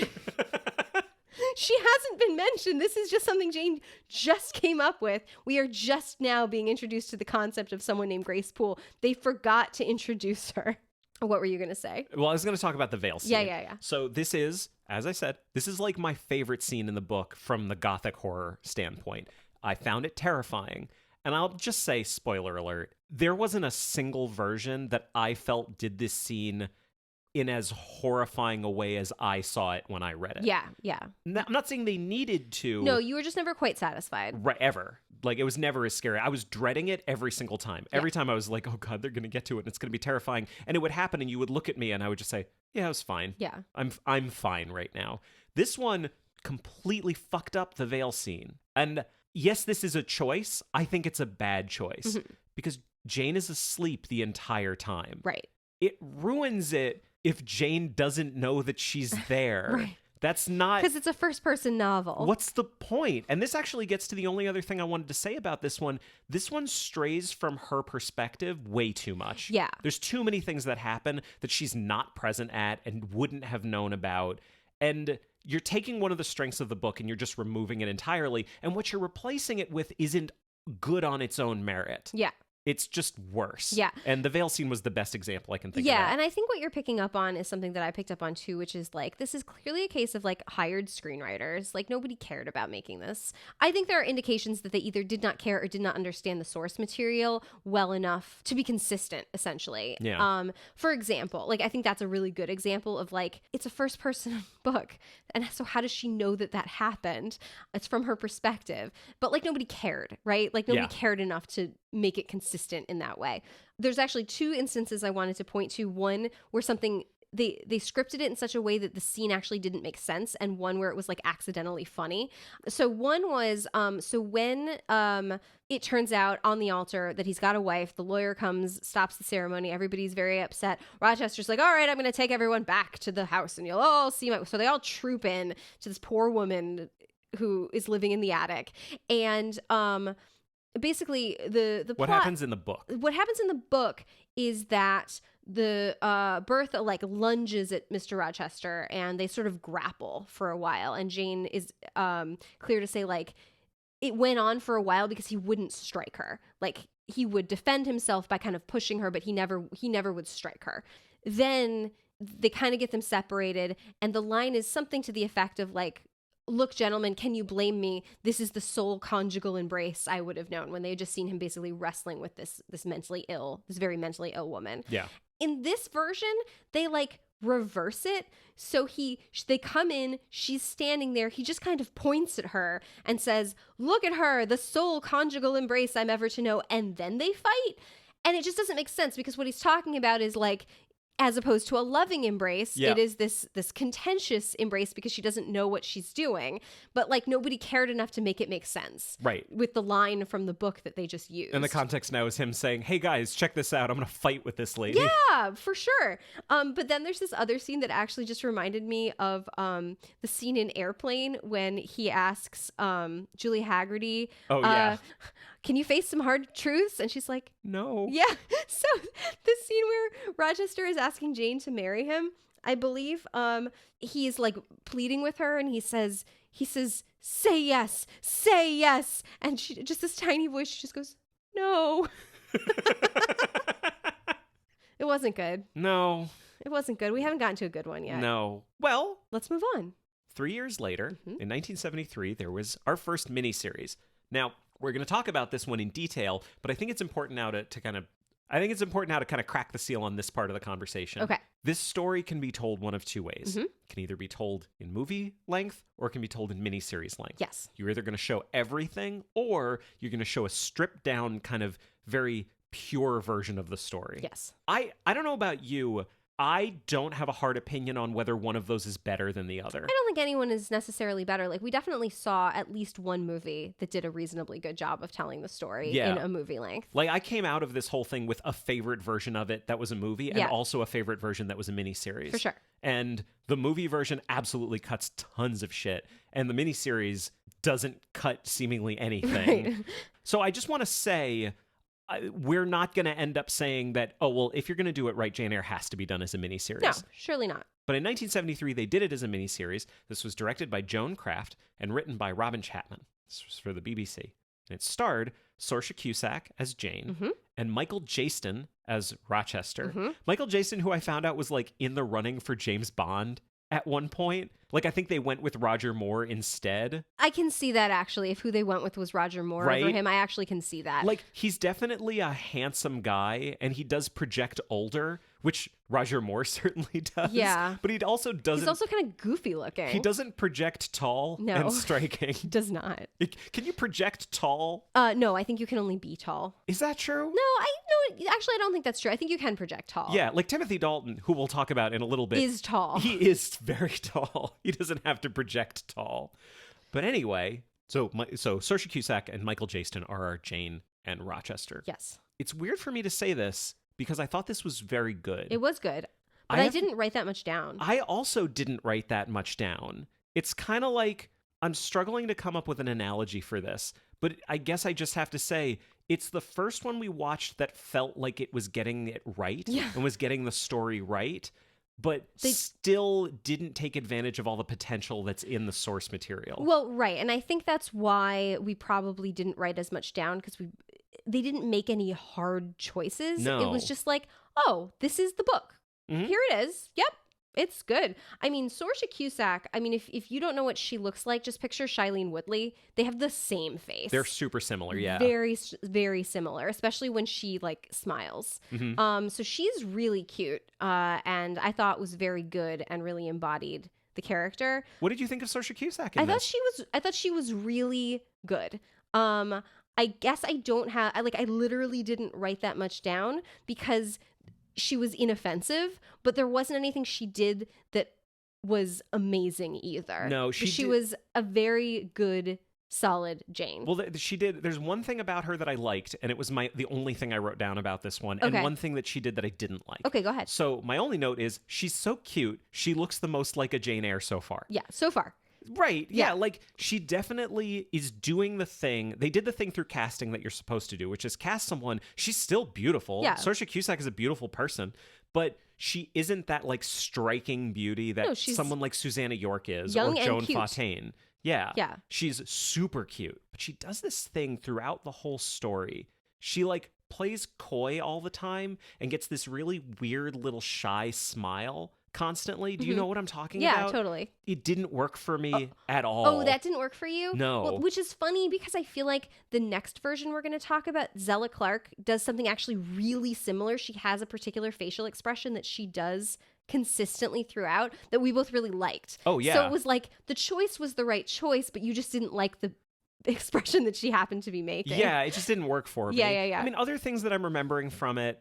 hasn't been mentioned. This is just something Jane just came up with. We are just now being introduced to the concept of someone named Grace Poole. They forgot to introduce her. What were you going to say? Well, I was going to talk about the veil scene. Yeah. So this is, as I said, this is like my favorite scene in the book from the gothic horror standpoint. I found it terrifying. And I'll just say, spoiler alert, there wasn't a single version that I felt did this scene in as horrifying a way as I saw it when I read it. Yeah. I'm not saying they needed to. No, you were just never quite satisfied. Ever. Like, it was never as scary. I was dreading it every single time. Every time I was like, oh God, they're going to get to it and it's going to be terrifying. And it would happen and you would look at me and I would just say, yeah, it was fine. Yeah. I'm fine right now. This one completely fucked up the veil scene. And yes, this is a choice. I think it's a bad choice because Jane is asleep the entire time. Right. It ruins it if Jane doesn't know that she's there. Right. That's not... Because it's a first-person novel. What's the point? And this actually gets to the only other thing I wanted to say about this one. This one strays from her perspective way too much. Yeah. There's too many things that happen that she's not present at and wouldn't have known about. And you're taking one of the strengths of the book and you're just removing it entirely. And what you're replacing it with isn't good on its own merit. Yeah. It's just worse. Yeah. And the veil scene was the best example I can think of. Yeah, and I think what you're picking up on is something that I picked up on too, which is like, this is clearly a case of like hired screenwriters. Like, nobody cared about making this. I think there are indications that they either did not care or did not understand the source material well enough to be consistent, essentially. Yeah. For example, like, I think that's a really good example of like, it's a first person book. And so how does she know that that happened? It's from her perspective. But like, nobody cared, right? Like, nobody cared enough to make it consistent in that way. There's actually two instances I wanted to point to. One where something they scripted it in such a way that the scene actually didn't make sense, and one where it was like accidentally funny. So one was when it turns out on the altar that he's got a wife, the lawyer comes, stops the ceremony, everybody's very upset. Rochester's like, all right, I'm going to take everyone back to the house and you'll all see my... So they all troop in to this poor woman who is living in the attic. And basically the what plot, happens in the book? What happens in the book is that the Bertha like lunges at Mr. Rochester and they sort of grapple for a while, and Jane is clear to say like it went on for a while because he wouldn't strike her. Like, he would defend himself by kind of pushing her, but he never would strike her. Then they kind of get them separated, and the line is something to the effect of like, look, gentlemen, can you blame me? This is the sole conjugal embrace I would have known, when they had just seen him basically wrestling with this very mentally ill woman. Yeah. In this version, they like reverse it. So they come in, she's standing there. He just kind of points at her and says, look at her, the sole conjugal embrace I'm ever to know. And then they fight. And it just doesn't make sense, because what he's talking about is like, as opposed to a loving embrace, it is this contentious embrace because she doesn't know what she's doing. But like, nobody cared enough to make it make sense. Right. With the line from the book that they just used. And the context now is him saying, hey guys, check this out. I'm going to fight with this lady. Yeah, for sure. But then there's this other scene that actually just reminded me of the scene in Airplane when he asks Julie Haggerty, can you face some hard truths? And she's like, no. Yeah. So the scene where Rochester is asking Jane to marry him, I believe, he's like pleading with her, and he says, say yes. And she just, this tiny voice, she just goes, no. It wasn't good. No. It wasn't good. We haven't gotten to a good one yet. No. Well, let's move on. 3 years later, in 1973, there was our first miniseries. Now, we're going to talk about this one in detail, but I think it's important now to kind of crack the seal on this part of the conversation. Okay. This story can be told one of two ways. It can either be told in movie length or it can be told in miniseries length. Yes. You're either going to show everything or you're going to show a stripped down kind of very pure version of the story. Yes. I don't know about you. I don't have a hard opinion on whether one of those is better than the other. I don't think anyone is necessarily better. Like, we definitely saw at least one movie that did a reasonably good job of telling the story in a movie length. Like, I came out of this whole thing with a favorite version of it that was a movie and also a favorite version that was a miniseries. For sure. And the movie version absolutely cuts tons of shit. And the miniseries doesn't cut seemingly anything. Right. So I just want to say... we're not going to end up saying that, oh, well, if you're going to do it right, Jane Eyre has to be done as a miniseries. No, surely not. But in 1973, they did it as a miniseries. This was directed by Joan Craft and written by Robin Chapman. This was for the BBC. And it starred Saoirse Cusack as Jane and Michael Jaston as Rochester. Michael Jaston, who I found out was like in the running for James Bond at one point. Like, I think they went with Roger Moore instead. I can see that, actually. If who they went with was Roger Moore over him, I actually can see that. Like, he's definitely a handsome guy, and he does project older, which Roger Moore certainly does. Yeah. But he also doesn't... He's also kind of goofy looking. He doesn't project tall and striking. He does not. Can you project tall? No, I think you can only be tall. Is that true? No, actually, I don't think that's true. I think you can project tall. Yeah, like Timothy Dalton, who we'll talk about in a little bit. Is tall. He is very tall. He doesn't have to project tall. But anyway, so Saoirse Cusack and Michael Jaston are our Jane and Rochester. Yes. It's weird for me to say this because I thought this was very good. It was good. But I didn't write that much down. I also didn't write that much down. It's kind of like I'm struggling to come up with an analogy for this, but I guess I just have to say it's the first one we watched that felt like it was getting it right and was getting the story right. But they still didn't take advantage of all the potential that's in the source material. Well, right. And I think that's why we probably didn't write as much down, because they didn't make any hard choices. No. It was just like, oh, this is the book. Mhm. Here it is. Yep. It's good. I mean, Saoirse Cusack, I mean, if you don't know what she looks like, just picture Shailene Woodley. They have the same face. They're super similar, yeah. Very, very similar, especially when she like smiles. So she's really cute, and I thought was very good and really embodied the character. What did you think of Saoirse Cusack in I this? thought she was really good. I guess I don't have, I literally didn't write that much down because she was inoffensive, but there wasn't anything she did that was amazing either. No, she was a very good, solid Jane. Well, she did. There's one thing about her that I liked, and it was the only thing I wrote down about this one, and one thing that she did that I didn't like. Okay, go ahead. So my only note is she's so cute. She looks the most like a Jane Eyre so far. Yeah, so far. Right. Yeah. Like she definitely is doing the thing. They did the thing through casting that you're supposed to do, which is cast someone. She's still beautiful. Yeah. Saoirse Cusack is a beautiful person, but she isn't that like striking beauty that someone like Susanna York is, young or and Joan cute. Fontaine. Yeah. Yeah. She's super cute, but she does this thing throughout the whole story. She like plays coy all the time and gets this really weird little shy smile constantly. Do you know what I'm talking about? Yeah, totally. It didn't work for me at all. Oh, that didn't work for you? No. Well, which is funny because I feel like the next version we're going to talk about, Zella Clark, does something actually really similar. She has a particular facial expression that she does consistently throughout that we both really liked. Oh, yeah. So it was like the choice was the right choice, but you just didn't like the expression that she happened to be making. Yeah, it just didn't work for me. Yeah. I mean, other things that I'm remembering from it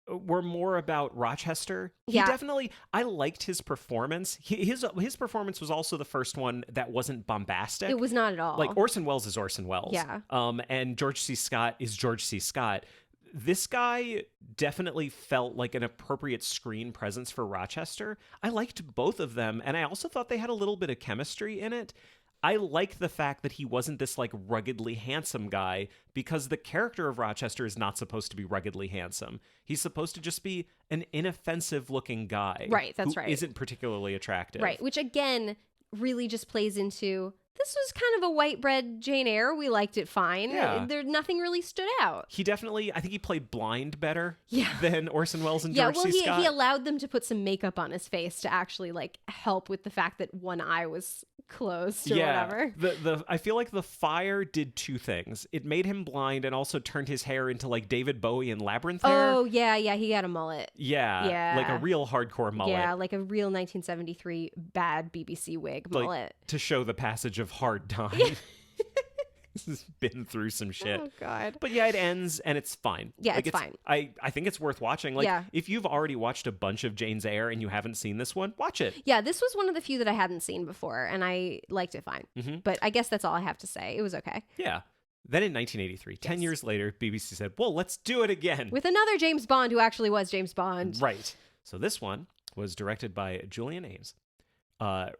were more about Rochester. He Yeah. definitely, I liked his performance. His performance was also the first one that wasn't bombastic. It was not at all. Like Orson Welles is Orson Welles. Yeah. And George C. Scott is George C. Scott. This guy definitely felt like an appropriate screen presence for Rochester. I liked both of them, and I also thought they had a little bit of chemistry in it. I like the fact that he wasn't this like ruggedly handsome guy, because the character of Rochester is not supposed to be ruggedly handsome. He's supposed to just be an inoffensive looking guy. Right, that's who right. Isn't particularly attractive. Right, which again really just plays into, this was kind of a white bread Jane Eyre. We liked it fine. Yeah. Nothing really stood out. He definitely, I think he played blind better Yeah. than Orson Welles and Yeah, George well, C. Scott. he allowed them to put some makeup on his face to actually like help with the fact that one eye was closed or whatever. I feel like the fire did two things. It made him blind and also turned his hair into like David Bowie and Labyrinth hair. Oh, yeah, he had a mullet. Yeah. Like a real hardcore mullet. Yeah, like a real 1973 bad BBC wig mullet. To show the passage of hard time. This has been through some shit. Oh, God. But yeah, it ends and it's fine. Yeah, like, it's fine. I think it's worth watching. Like, Yeah. if you've already watched a bunch of Jane's Eyre and you haven't seen this one, watch it. Yeah, this was one of the few that I hadn't seen before, and I liked it fine. Mm-hmm. But I guess that's all I have to say. It was okay. Yeah. Then in 1983, 10 years later, BBC said, well, let's do it again. With another James Bond who actually was James Bond. Right. So this one was directed by Julian Ames.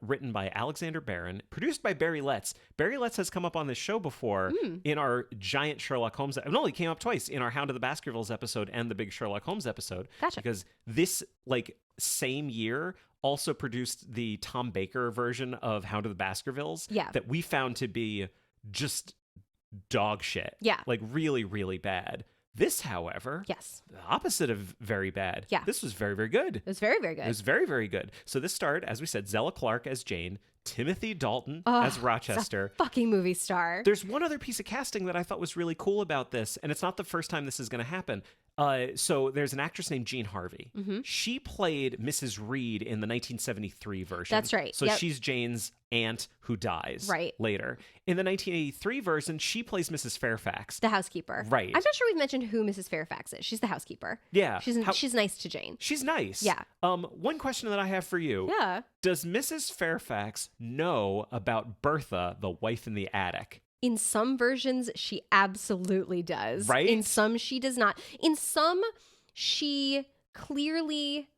Written by Alexander Barron, produced by Barry Letts. Barry Letts has come up on this show before in our giant Sherlock Holmes. No, he came up twice in our Hound of the Baskervilles episode and the big Sherlock Holmes episode. Gotcha. Because this like same year also produced the Tom Baker version of Hound of the Baskervilles. Yeah. That we found to be just dog shit. Yeah. Like really, really bad. This, however, Yes. the opposite of very bad. Yeah. This was very, very good. It was very, very good. It was very, very good. So this starred, as we said, Zella Clark as Jane, Timothy Dalton Oh, as Rochester. It's a fucking movie star. There's one other piece of casting that I thought was really cool about this, and it's not the first time this is going to happen. So there's an actress named Jean Harvey. Mm-hmm. She played Mrs. Reed in the 1973 version. That's right. So Yep. she's Jane's aunt who dies Right. later. In the 1983 version, she plays Mrs. Fairfax. The housekeeper. Right. I'm not sure we've mentioned who Mrs. Fairfax is. She's the housekeeper. Yeah. She's nice to Jane. She's nice. Yeah. One question that I have for you. Yeah. Does Mrs. Fairfax know about Bertha, the wife in the attic? In some versions, she absolutely does. Right? In some, she does not. In some, she clearly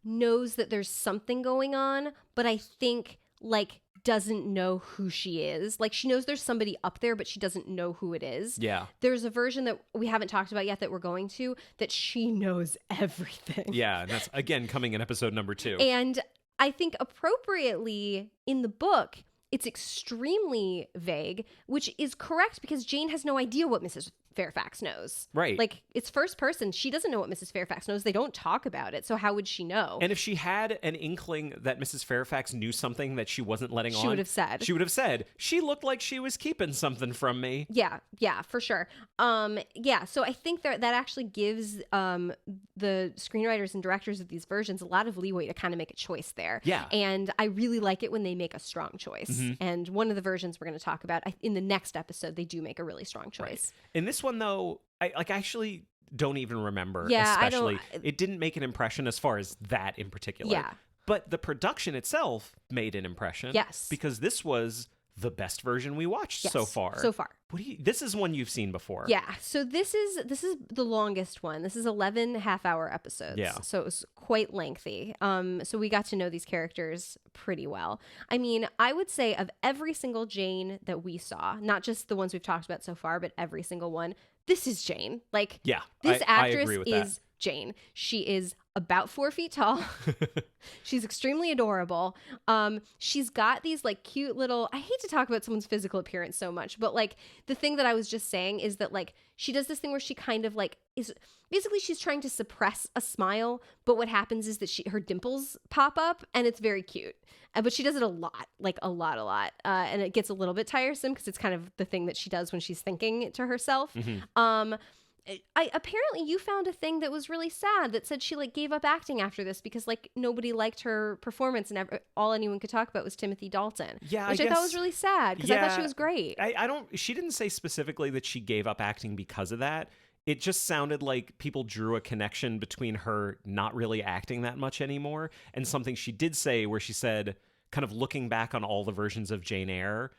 knows that there's something going on, but I think, like, doesn't know who she is. Like, she knows there's somebody up there, but she doesn't know who it is. Yeah. There's a version that we haven't talked about yet that we're going to, that she knows everything. Yeah, and that's, again, coming in episode number 2. And I think appropriately in the book, it's extremely vague, which is correct because Jane has no idea what Mrs. Fairfax knows. Right. Like, it's first person. She doesn't know what Mrs. Fairfax knows. They don't talk about it. So how would she know? And if she had an inkling that Mrs. Fairfax knew something that she wasn't letting on, she would have said. She would have said, she looked like she was keeping something from me. Yeah, for sure. So I think that actually gives the screenwriters and directors of these versions a lot of leeway to kind of make a choice there. Yeah. And I really like it when they make a strong choice. And one of the versions we're going to talk about in the next episode, they do make a really strong choice. Right. In this one, though, I actually don't even remember. Yeah, especially, it didn't make an impression as far as that in particular. Yeah. But the production itself made an impression. Yes. Because this was the best version we watched so far. So far. This is one you've seen before. Yeah. So this is the longest one. This is 11 half-hour episodes. Yeah. So it was quite lengthy. So we got to know these characters pretty well. I mean, I would say of every single Jane that we saw, not just the ones we've talked about so far, but every single one, this is Jane. Like, yeah, this actress I agree with is that. Jane. She is about 4 feet tall. She's extremely adorable. She's got these like cute little, I hate to talk about someone's physical appearance so much, but like the thing that I was just saying is that like she does this thing where she kind of like is basically she's trying to suppress a smile, but what happens is that her dimples pop up and it's very cute. But she does it a lot, like a lot. And it gets a little bit tiresome because it's kind of the thing that she does when she's thinking to herself. Apparently you found a thing that was really sad that said she like gave up acting after this because like nobody liked her performance and all anyone could talk about was Timothy Dalton. Yeah, which I thought was really sad because I thought she was great. She didn't say specifically that she gave up acting because of that. It just sounded like people drew a connection between her not really acting that much anymore and something she did say where she said, kind of looking back on all the versions of Jane Eyre,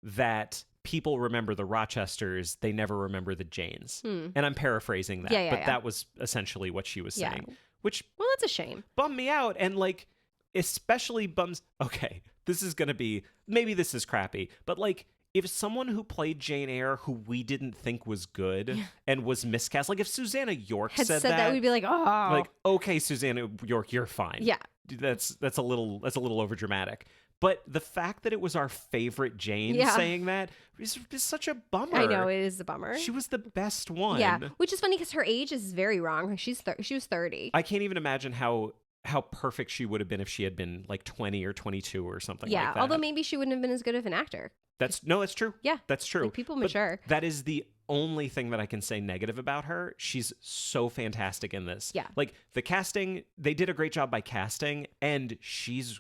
that people remember the Rochesters, they never remember the Janes. And I'm paraphrasing that, that was essentially what she was saying. Which, well, that's a shame. Bummed me out, and like, especially bums. Okay, this is gonna be, maybe this is crappy, but like, if someone who played Jane Eyre who we didn't think was good and was miscast, like if Susanna York said that, we'd be like, oh, like, okay, Susanna York, you're fine. Yeah, that's a little overdramatic. But the fact that it was our favorite Jane saying that is such a bummer. I know, it is a bummer. She was the best one. Yeah, which is funny because her age is very wrong. She was 30. I can't even imagine how perfect she would have been if she had been like 20 or 22 or something like that. Yeah, although maybe she wouldn't have been as good of an actor. That's true. Yeah. That's true. Like, people mature. But that is the only thing that I can say negative about her. She's so fantastic in this. Yeah. Like the casting, they did a great job by casting, and she's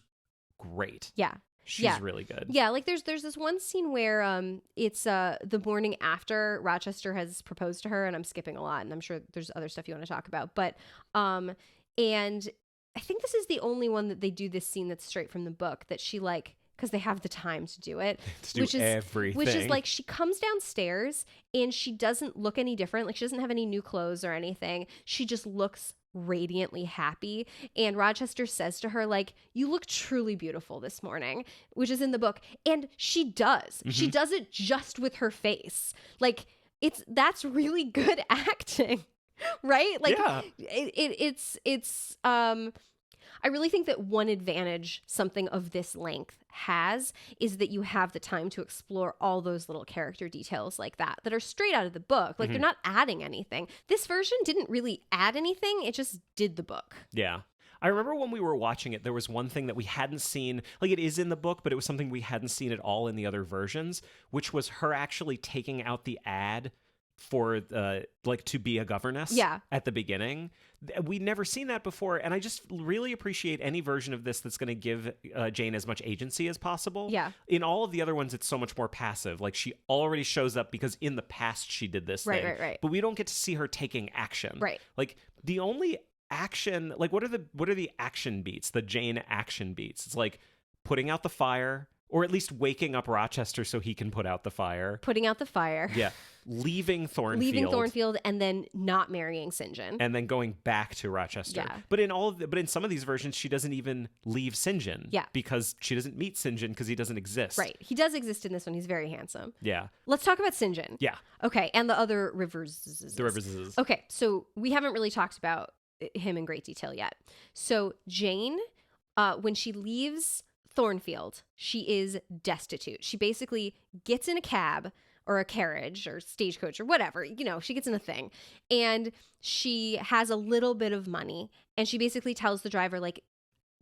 great. Yeah. She's really good. Yeah, like there's this one scene where it's the morning after Rochester has proposed to her, and I'm skipping a lot, and I'm sure there's other stuff you want to talk about, but and I think this is the only one that they do this scene that's straight from the book that she like, because they have the time to do it, everything. Which is like she comes downstairs and she doesn't look any different. Like she doesn't have any new clothes or anything. She just looks radiantly happy. And Rochester says to her, like, you look truly beautiful this morning, which is in the book. And she does. She does it just with her face. Like that's really good acting, right? Like it's I really think that one advantage something of this length has is that you have the time to explore all those little character details like that are straight out of the book. Like they're not adding anything. This version didn't really add anything. It just did the book. Yeah. I remember when we were watching it, there was one thing that we hadn't seen, like it is in the book, but it was something we hadn't seen at all in the other versions, which was her actually taking out the ad for like to be a governess at the beginning. We'd never seen that before, and I just really appreciate any version of this that's going to give Jane as much agency as possible. Yeah. In all of the other ones, it's so much more passive. Like she already shows up because in the past she did this thing. Right. But we don't get to see her taking action. Right. Like the only action, like what are the action beats? The Jane action beats. It's like putting out the fire, or at least waking up Rochester so he can put out the fire. Putting out the fire. Yeah. Leaving Thornfield. Leaving Thornfield and then not marrying St. John. And then going back to Rochester. Yeah. But in some of these versions, she doesn't even leave St. John. Yeah. Because she doesn't meet St. John because he doesn't exist. Right. He does exist in this one. He's very handsome. Yeah. Let's talk about St. John. Yeah. Okay. And the other rivers. The rivers. Okay. So we haven't really talked about him in great detail yet. So Jane, when she leaves Thornfield, she is destitute. She basically gets in a cab or a carriage or stagecoach or whatever. You know, she gets in a thing and she has a little bit of money and she basically tells the driver, like,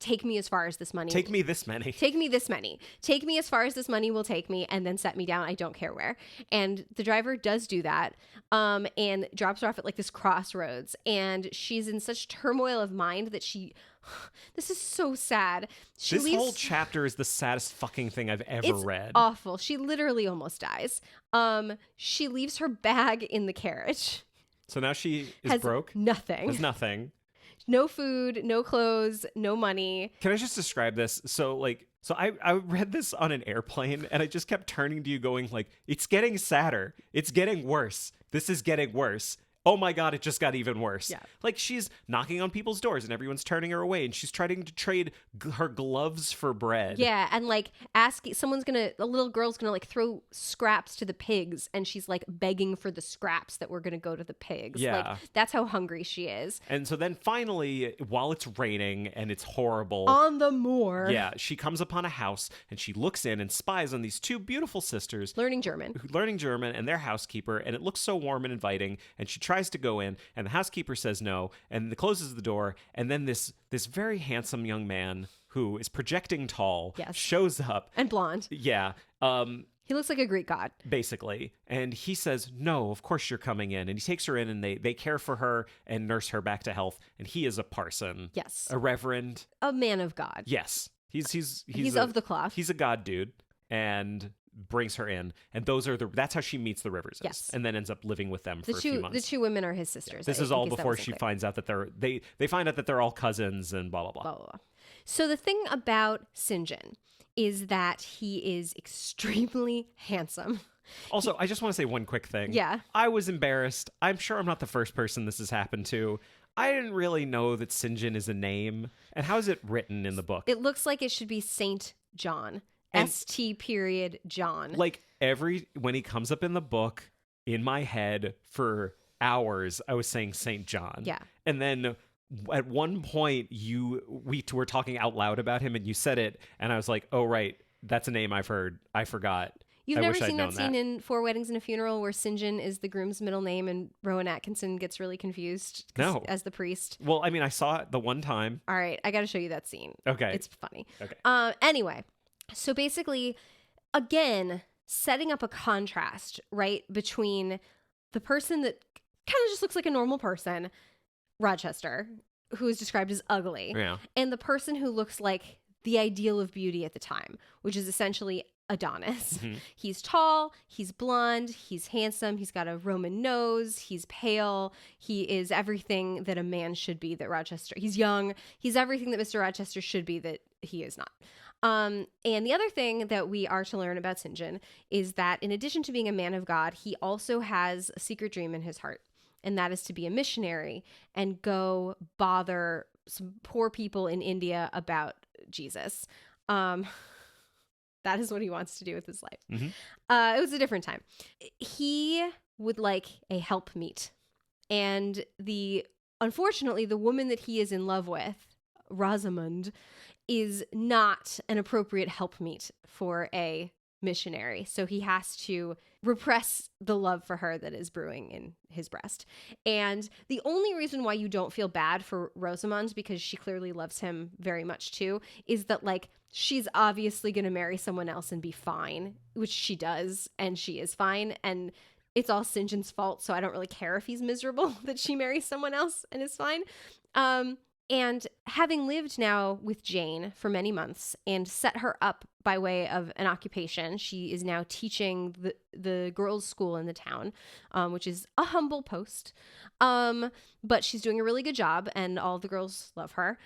take me as far as this money. Take me this many. Take me this many. Take me as far as this money will take me and then set me down. I don't care where. And the driver does do that and drops her off at like this crossroads. And she's in such turmoil of mind that this is so sad. This whole chapter is the saddest fucking thing I've ever read. Awful. She literally almost dies. She leaves her bag in the carriage. So now she is broke? Nothing. Has nothing. No food, no clothes, no money. Can I just describe this? So I read this on an airplane and I just kept turning to you going like, it's getting sadder. It's getting worse. This is getting worse. Oh my God, it just got even worse. Yeah. Like she's knocking on people's doors and everyone's turning her away and she's trying to trade her gloves for bread. Yeah, and like a little girl's gonna like throw scraps to the pigs and she's like begging for the scraps that were gonna go to the pigs. Yeah. Like that's how hungry she is. And so then finally, while it's raining and it's horrible. On the moor. Yeah, she comes upon a house and she looks in and spies on these two beautiful sisters. Learning German And their housekeeper. And it looks so warm and inviting. And she tries to go in and the housekeeper says no and closes the door. And then this very handsome young man who is projecting tall shows up. And blonde. Yeah. He looks like a Greek god. Basically. And he says, no, of course you're coming in. And he takes her in and they care for her and nurse her back to health. And he is a parson. Yes. A reverend. A man of God. Yes. He's of the cloth. He's a god dude. And brings her in. And that's how she meets the Riverses. Yes. And then ends up living with them for a few months. The two women are his sisters. This is all before she finds out that they find out that they're all cousins and blah, blah, blah. Blah, blah, blah. So the thing about St. John is that he is extremely handsome. Also, I just want to say one quick thing. Yeah. I was embarrassed. I'm sure I'm not the first person this has happened to. I didn't really know that St. John is a name. And how is it written in the book? It looks like it should be Saint John. St. John. Like when he comes up in the book, in my head for hours, I was saying St. John. Yeah. And then at one point we were talking out loud about him and you said it and I was like, oh right, that's a name I've heard. I forgot. You've never seen that scene in 4 Weddings and a Funeral where St. John is the groom's middle name and Rowan Atkinson gets really confused as the priest? Well, I mean, I saw it the one time. All right, I got to show you that scene. Okay. It's funny. Okay. Anyway, so basically, again, setting up a contrast, right, between the person that kind of just looks like a normal person, Rochester, who is described as ugly, and the person who looks like the ideal of beauty at the time, which is essentially Adonis. Mm-hmm. He's tall, he's blonde, he's handsome, he's got a Roman nose, he's pale, he is everything that a man should be he's young, he's everything that Mr. Rochester should be that he is not. And the other thing that we are to learn about St. John is that in addition to being a man of God, he also has a secret dream in his heart. And that is to be a missionary and go bother some poor people in India about Jesus. That is what he wants to do with his life. Mm-hmm. It was a different time. He would like a helpmeet. And unfortunately, the woman that he is in love with, Rosamund, is not an appropriate helpmeet for a missionary. So he has to repress the love for her that is brewing in his breast. And the only reason why you don't feel bad for Rosamund, because she clearly loves him very much too, is that like she's obviously going to marry someone else and be fine, which she does, and she is fine. And it's all St. John's fault, so I don't really care if he's miserable that she marries someone else and is fine. And having lived now with Jane for many months and set her up by way of an occupation, she is now teaching the girls' school in the town, which is a humble post. But she's doing a really good job and all the girls love her.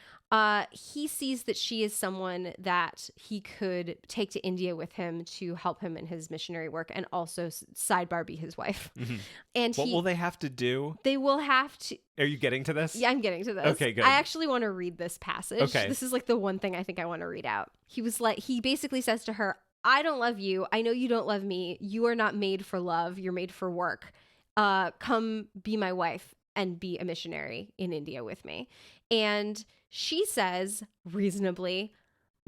He sees that she is someone that he could take to India with him to help him in his missionary work and also sidebar be his wife. Mm-hmm. And what will they have to do? They will have to. Are you getting to this? Yeah, I'm getting to this. Okay, good. I actually want to read this passage. Okay. This is like the one thing I think I want to read out. He basically says to her, I don't love you. I know you don't love me. You are not made for love. You're made for work. Come be my wife and be a missionary in India with me. And she says, reasonably,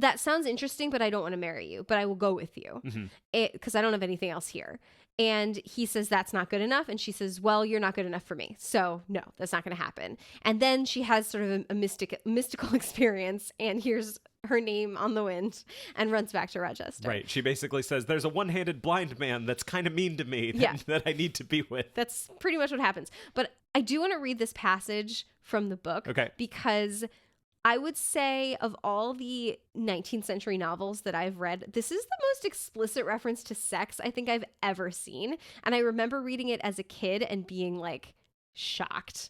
that sounds interesting, but I don't want to marry you, but I will go with you because I don't have anything else here. And he says, that's not good enough. And she says, well, you're not good enough for me. So no, that's not going to happen. And then she has sort of a mystical experience and hears her name on the wind and runs back to Rochester. Right. She basically says, there's a one-handed blind man that's kind of mean to me that I need to be with. That's pretty much what happens. But I do want to read this passage from the book because I would say of all the 19th century novels that I've read, this is the most explicit reference to sex I think I've ever seen. And I remember reading it as a kid and being like shocked.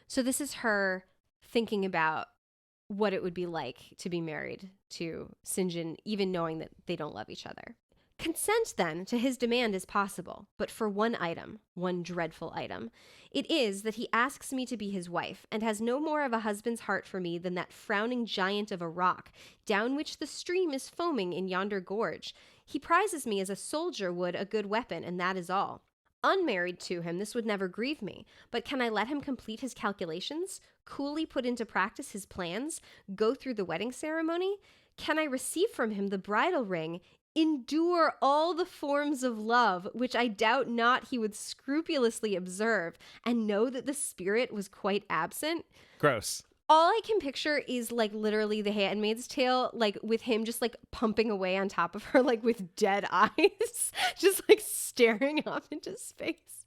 So this is her thinking about what it would be like to be married to St. John, even knowing that they don't love each other. Consent, then, to his demand is possible, but for one item, one dreadful item. It is that he asks me to be his wife, and has no more of a husband's heart for me than that frowning giant of a rock, down which the stream is foaming in yonder gorge. He prizes me as a soldier would a good weapon, and that is all. Unmarried to him, this would never grieve me, but can I let him complete his calculations, coolly put into practice his plans, go through the wedding ceremony? Can I receive from him the bridal ring, endure all the forms of love, which I doubt not he would scrupulously observe, and know that the spirit was quite absent? Gross. All I can picture is like literally The Handmaid's Tale, like with him just like pumping away on top of her, like with dead eyes, just like staring off into space.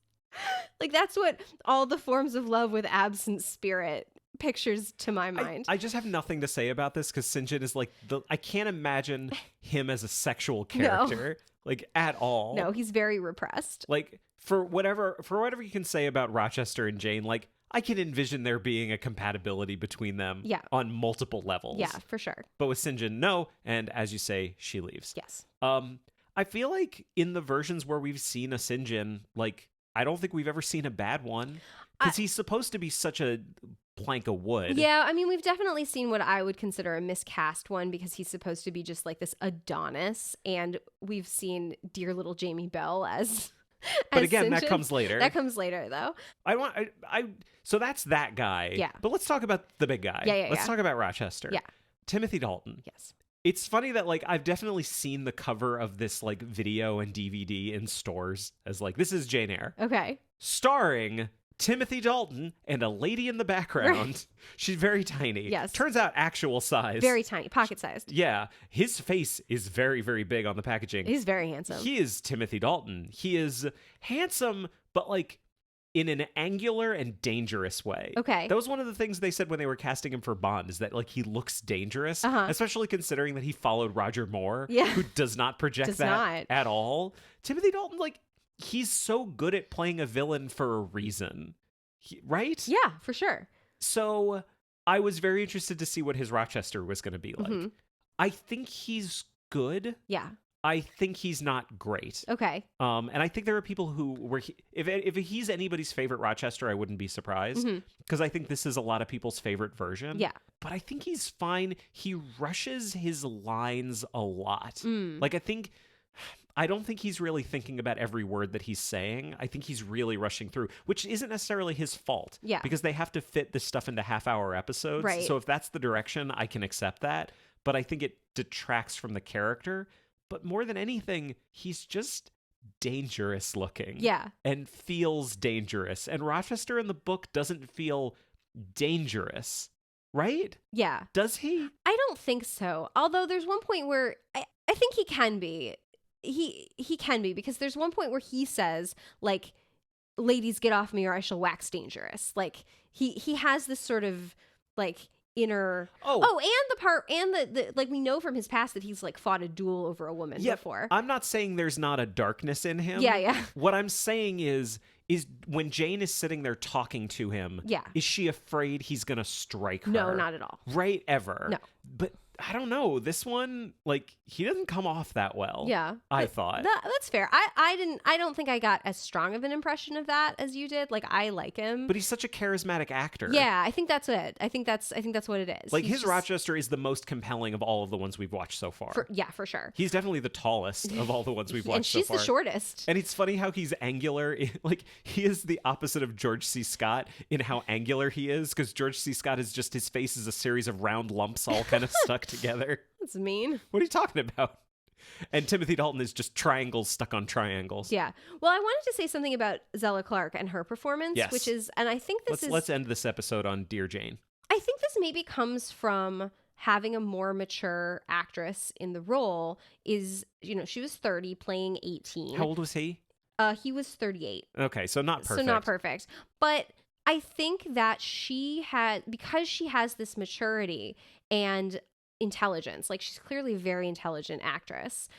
Like that's what all the forms of love with absent spirit pictures to my mind. I just have nothing to say about this because St. John is like I can't imagine him as a sexual character like at all. No, he's very repressed. Like for whatever you can say about Rochester and Jane, like I can envision there being a compatibility between them on multiple levels. Yeah, for sure. But with St. John, no. And as you say, she leaves. Yes. I feel like in the versions where we've seen a St. John, like I don't think we've ever seen a bad one because he's supposed to be such a plank of wood. Yeah, I mean, we've definitely seen what I would consider a miscast one because he's supposed to be just like this Adonis, and we've seen dear little Jamie Bell as but again, St. that John. comes later. That comes later, though. So that's that guy. Yeah. But let's talk about the big guy. Let's talk about Rochester. Yeah. Timothy Dalton. Yes. It's funny that like I've definitely seen the cover of this like video and DVD in stores as like this is Jane Eyre. Okay. Starring Timothy Dalton and a lady in the background. Right. She's very tiny. Yes. Turns out actual size. Very tiny, pocket sized. Yeah. His face is very, very big on the packaging. He's very handsome. He is Timothy Dalton. He is handsome, but like in an angular and dangerous way. Okay. That was one of the things they said when they were casting him for Bond, is that like he looks dangerous, especially considering that he followed Roger Moore, who does not project at all. Timothy Dalton, like, he's so good at playing a villain for a reason, right? Yeah, for sure. So I was very interested to see what his Rochester was going to be like. Mm-hmm. I think he's good. Yeah. I think he's not great. Okay. And I think there are people who were if he's anybody's favorite Rochester, I wouldn't be surprised because I think this is a lot of people's favorite version. Yeah. But I think he's fine. He rushes his lines a lot. Like I don't think he's really thinking about every word that he's saying. I think he's really rushing through, which isn't necessarily his fault. Yeah. Because they have to fit this stuff into half-hour episodes. Right. So if that's the direction, I can accept that. But I think it detracts from the character. But more than anything, he's just dangerous looking. Yeah. And feels dangerous. And Rochester in the book doesn't feel dangerous, right? Yeah. Does he? I don't think so. Although there's one point where I think he can be. He can be, because there's one point where he says, like, ladies, get off me or I shall wax dangerous. Like, he has this sort of, like, inner and the part and the like, we know from his past that he's like fought a duel over a woman before. I'm not saying there's not a darkness in him. Yeah. What I'm saying is when Jane is sitting there talking to him, is she afraid he's gonna strike her? No, not at all. Right, ever. No. But I don't know. This one, like, he doesn't come off that well. Yeah. I thought. That's fair. I don't think I got as strong of an impression of that as you did. Like, I like him. But he's such a charismatic actor. Yeah, I think that's it. I think that's what it is. Like, his Rochester is the most compelling of all of the ones we've watched so far. For sure. He's definitely the tallest of all the ones we've watched so far. And she's the shortest. And it's funny how he's angular. Like, he is the opposite of George C. Scott in how angular he is, because George C. Scott is just, his face is a series of round lumps all kind of stuck together. That's mean. What are you talking about? And Timothy Dalton is just triangles stuck on triangles. Yeah. Well, I wanted to say something about Zella Clark and her performance, Yes. which is, and I think Let's end this episode on Dear Jane. I think this maybe comes from having a more mature actress in the role. Is, she was 30 playing 18. How old was he? He was 38. Okay, so not perfect. So not perfect. But I think that because she has this maturity and intelligence, like she's clearly a very intelligent actress,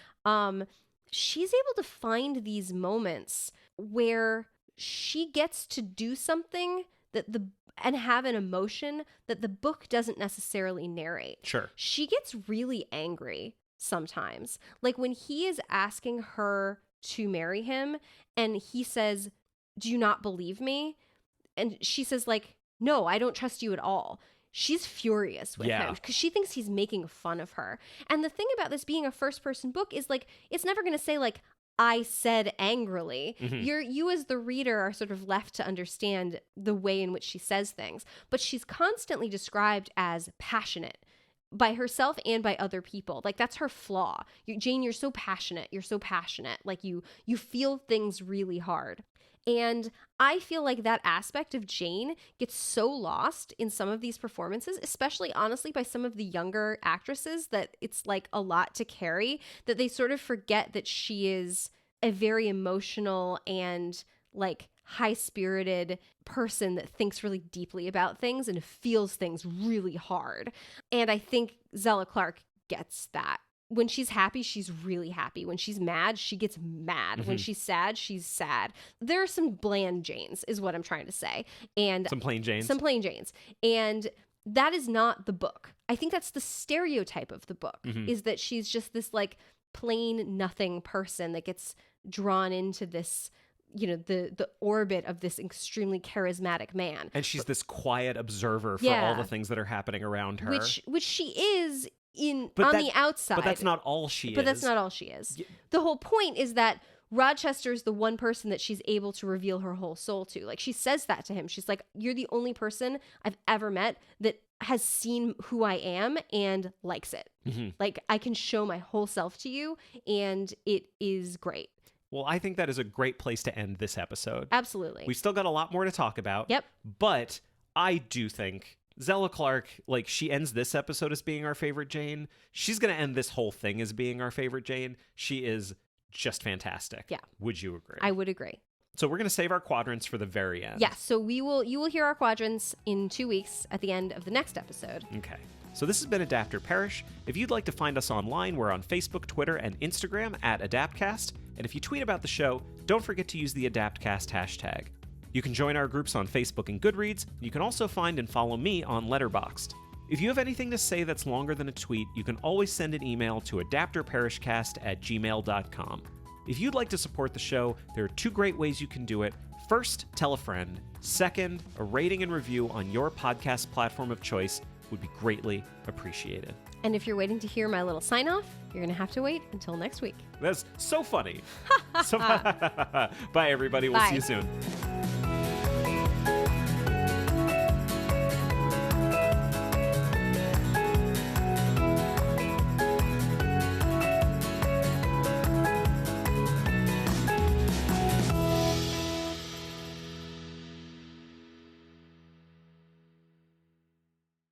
she's able to find these moments where she gets to do something and have an emotion that the book doesn't necessarily narrate. Sure. She gets really angry sometimes. Like when he is asking her to marry him and he says, "Do you not believe me?" And she says like, "No, I don't trust you at all." She's furious with him because she thinks he's making fun of her. And the thing about this being a first person book is like, it's never going to say like, "I said angrily." You as the reader are sort of left to understand the way in which she says things. But she's constantly described as passionate by herself and by other people. Like that's her flaw. Jane, you're so passionate. You're so passionate. Like you feel things really hard. And I feel like that aspect of Jane gets so lost in some of these performances, especially honestly by some of the younger actresses, that it's like a lot to carry, that they sort of forget that she is a very emotional and like high-spirited person that thinks really deeply about things and feels things really hard. And I think Zella Clark gets that. When she's happy, she's really happy. When she's mad, she gets mad. When she's sad, she's sad. There are some bland Janes, is what I'm trying to say. And some plain Janes. And that is not the book. I think that's the stereotype of the book, is that she's just this like plain nothing person that gets drawn into this, the orbit of this extremely charismatic man. And she's this quiet observer for all the things that are happening around her. Which she is the outside. But that's not all she is. But that's not all she is. The whole point is that Rochester is the one person that she's able to reveal her whole soul to. Like she says that to him. She's like, "You're the only person I've ever met that has seen who I am and likes it. Like I can show my whole self to you and it is great." Well, I think that is a great place to end this episode. Absolutely. We've still got a lot more to talk about. Yep. But I do think Zella Clark, like, she ends this episode as being our favorite Jane. She's going to end this whole thing as being our favorite Jane. She is just fantastic. Yeah. Would you agree? I would agree. So we're going to save our quadrants for the very end. Yes. So you will hear our quadrants in 2 weeks at the end of the next episode. Okay. So this has been Adapt or Perish. If you'd like to find us online, we're on Facebook, Twitter, and Instagram at AdaptCast. And if you tweet about the show, don't forget to use the AdaptCast hashtag. You can join our groups on Facebook and Goodreads. You can also find and follow me on Letterboxd. If you have anything to say that's longer than a tweet, you can always send an email to adaptorperishcast@gmail.com. If you'd like to support the show, there are 2 great ways you can do it. First, tell a friend. Second, a rating and review on your podcast platform of choice would be greatly appreciated. And if you're waiting to hear my little sign off, you're going to have to wait until next week. That's so funny. Bye, everybody. We'll see you soon.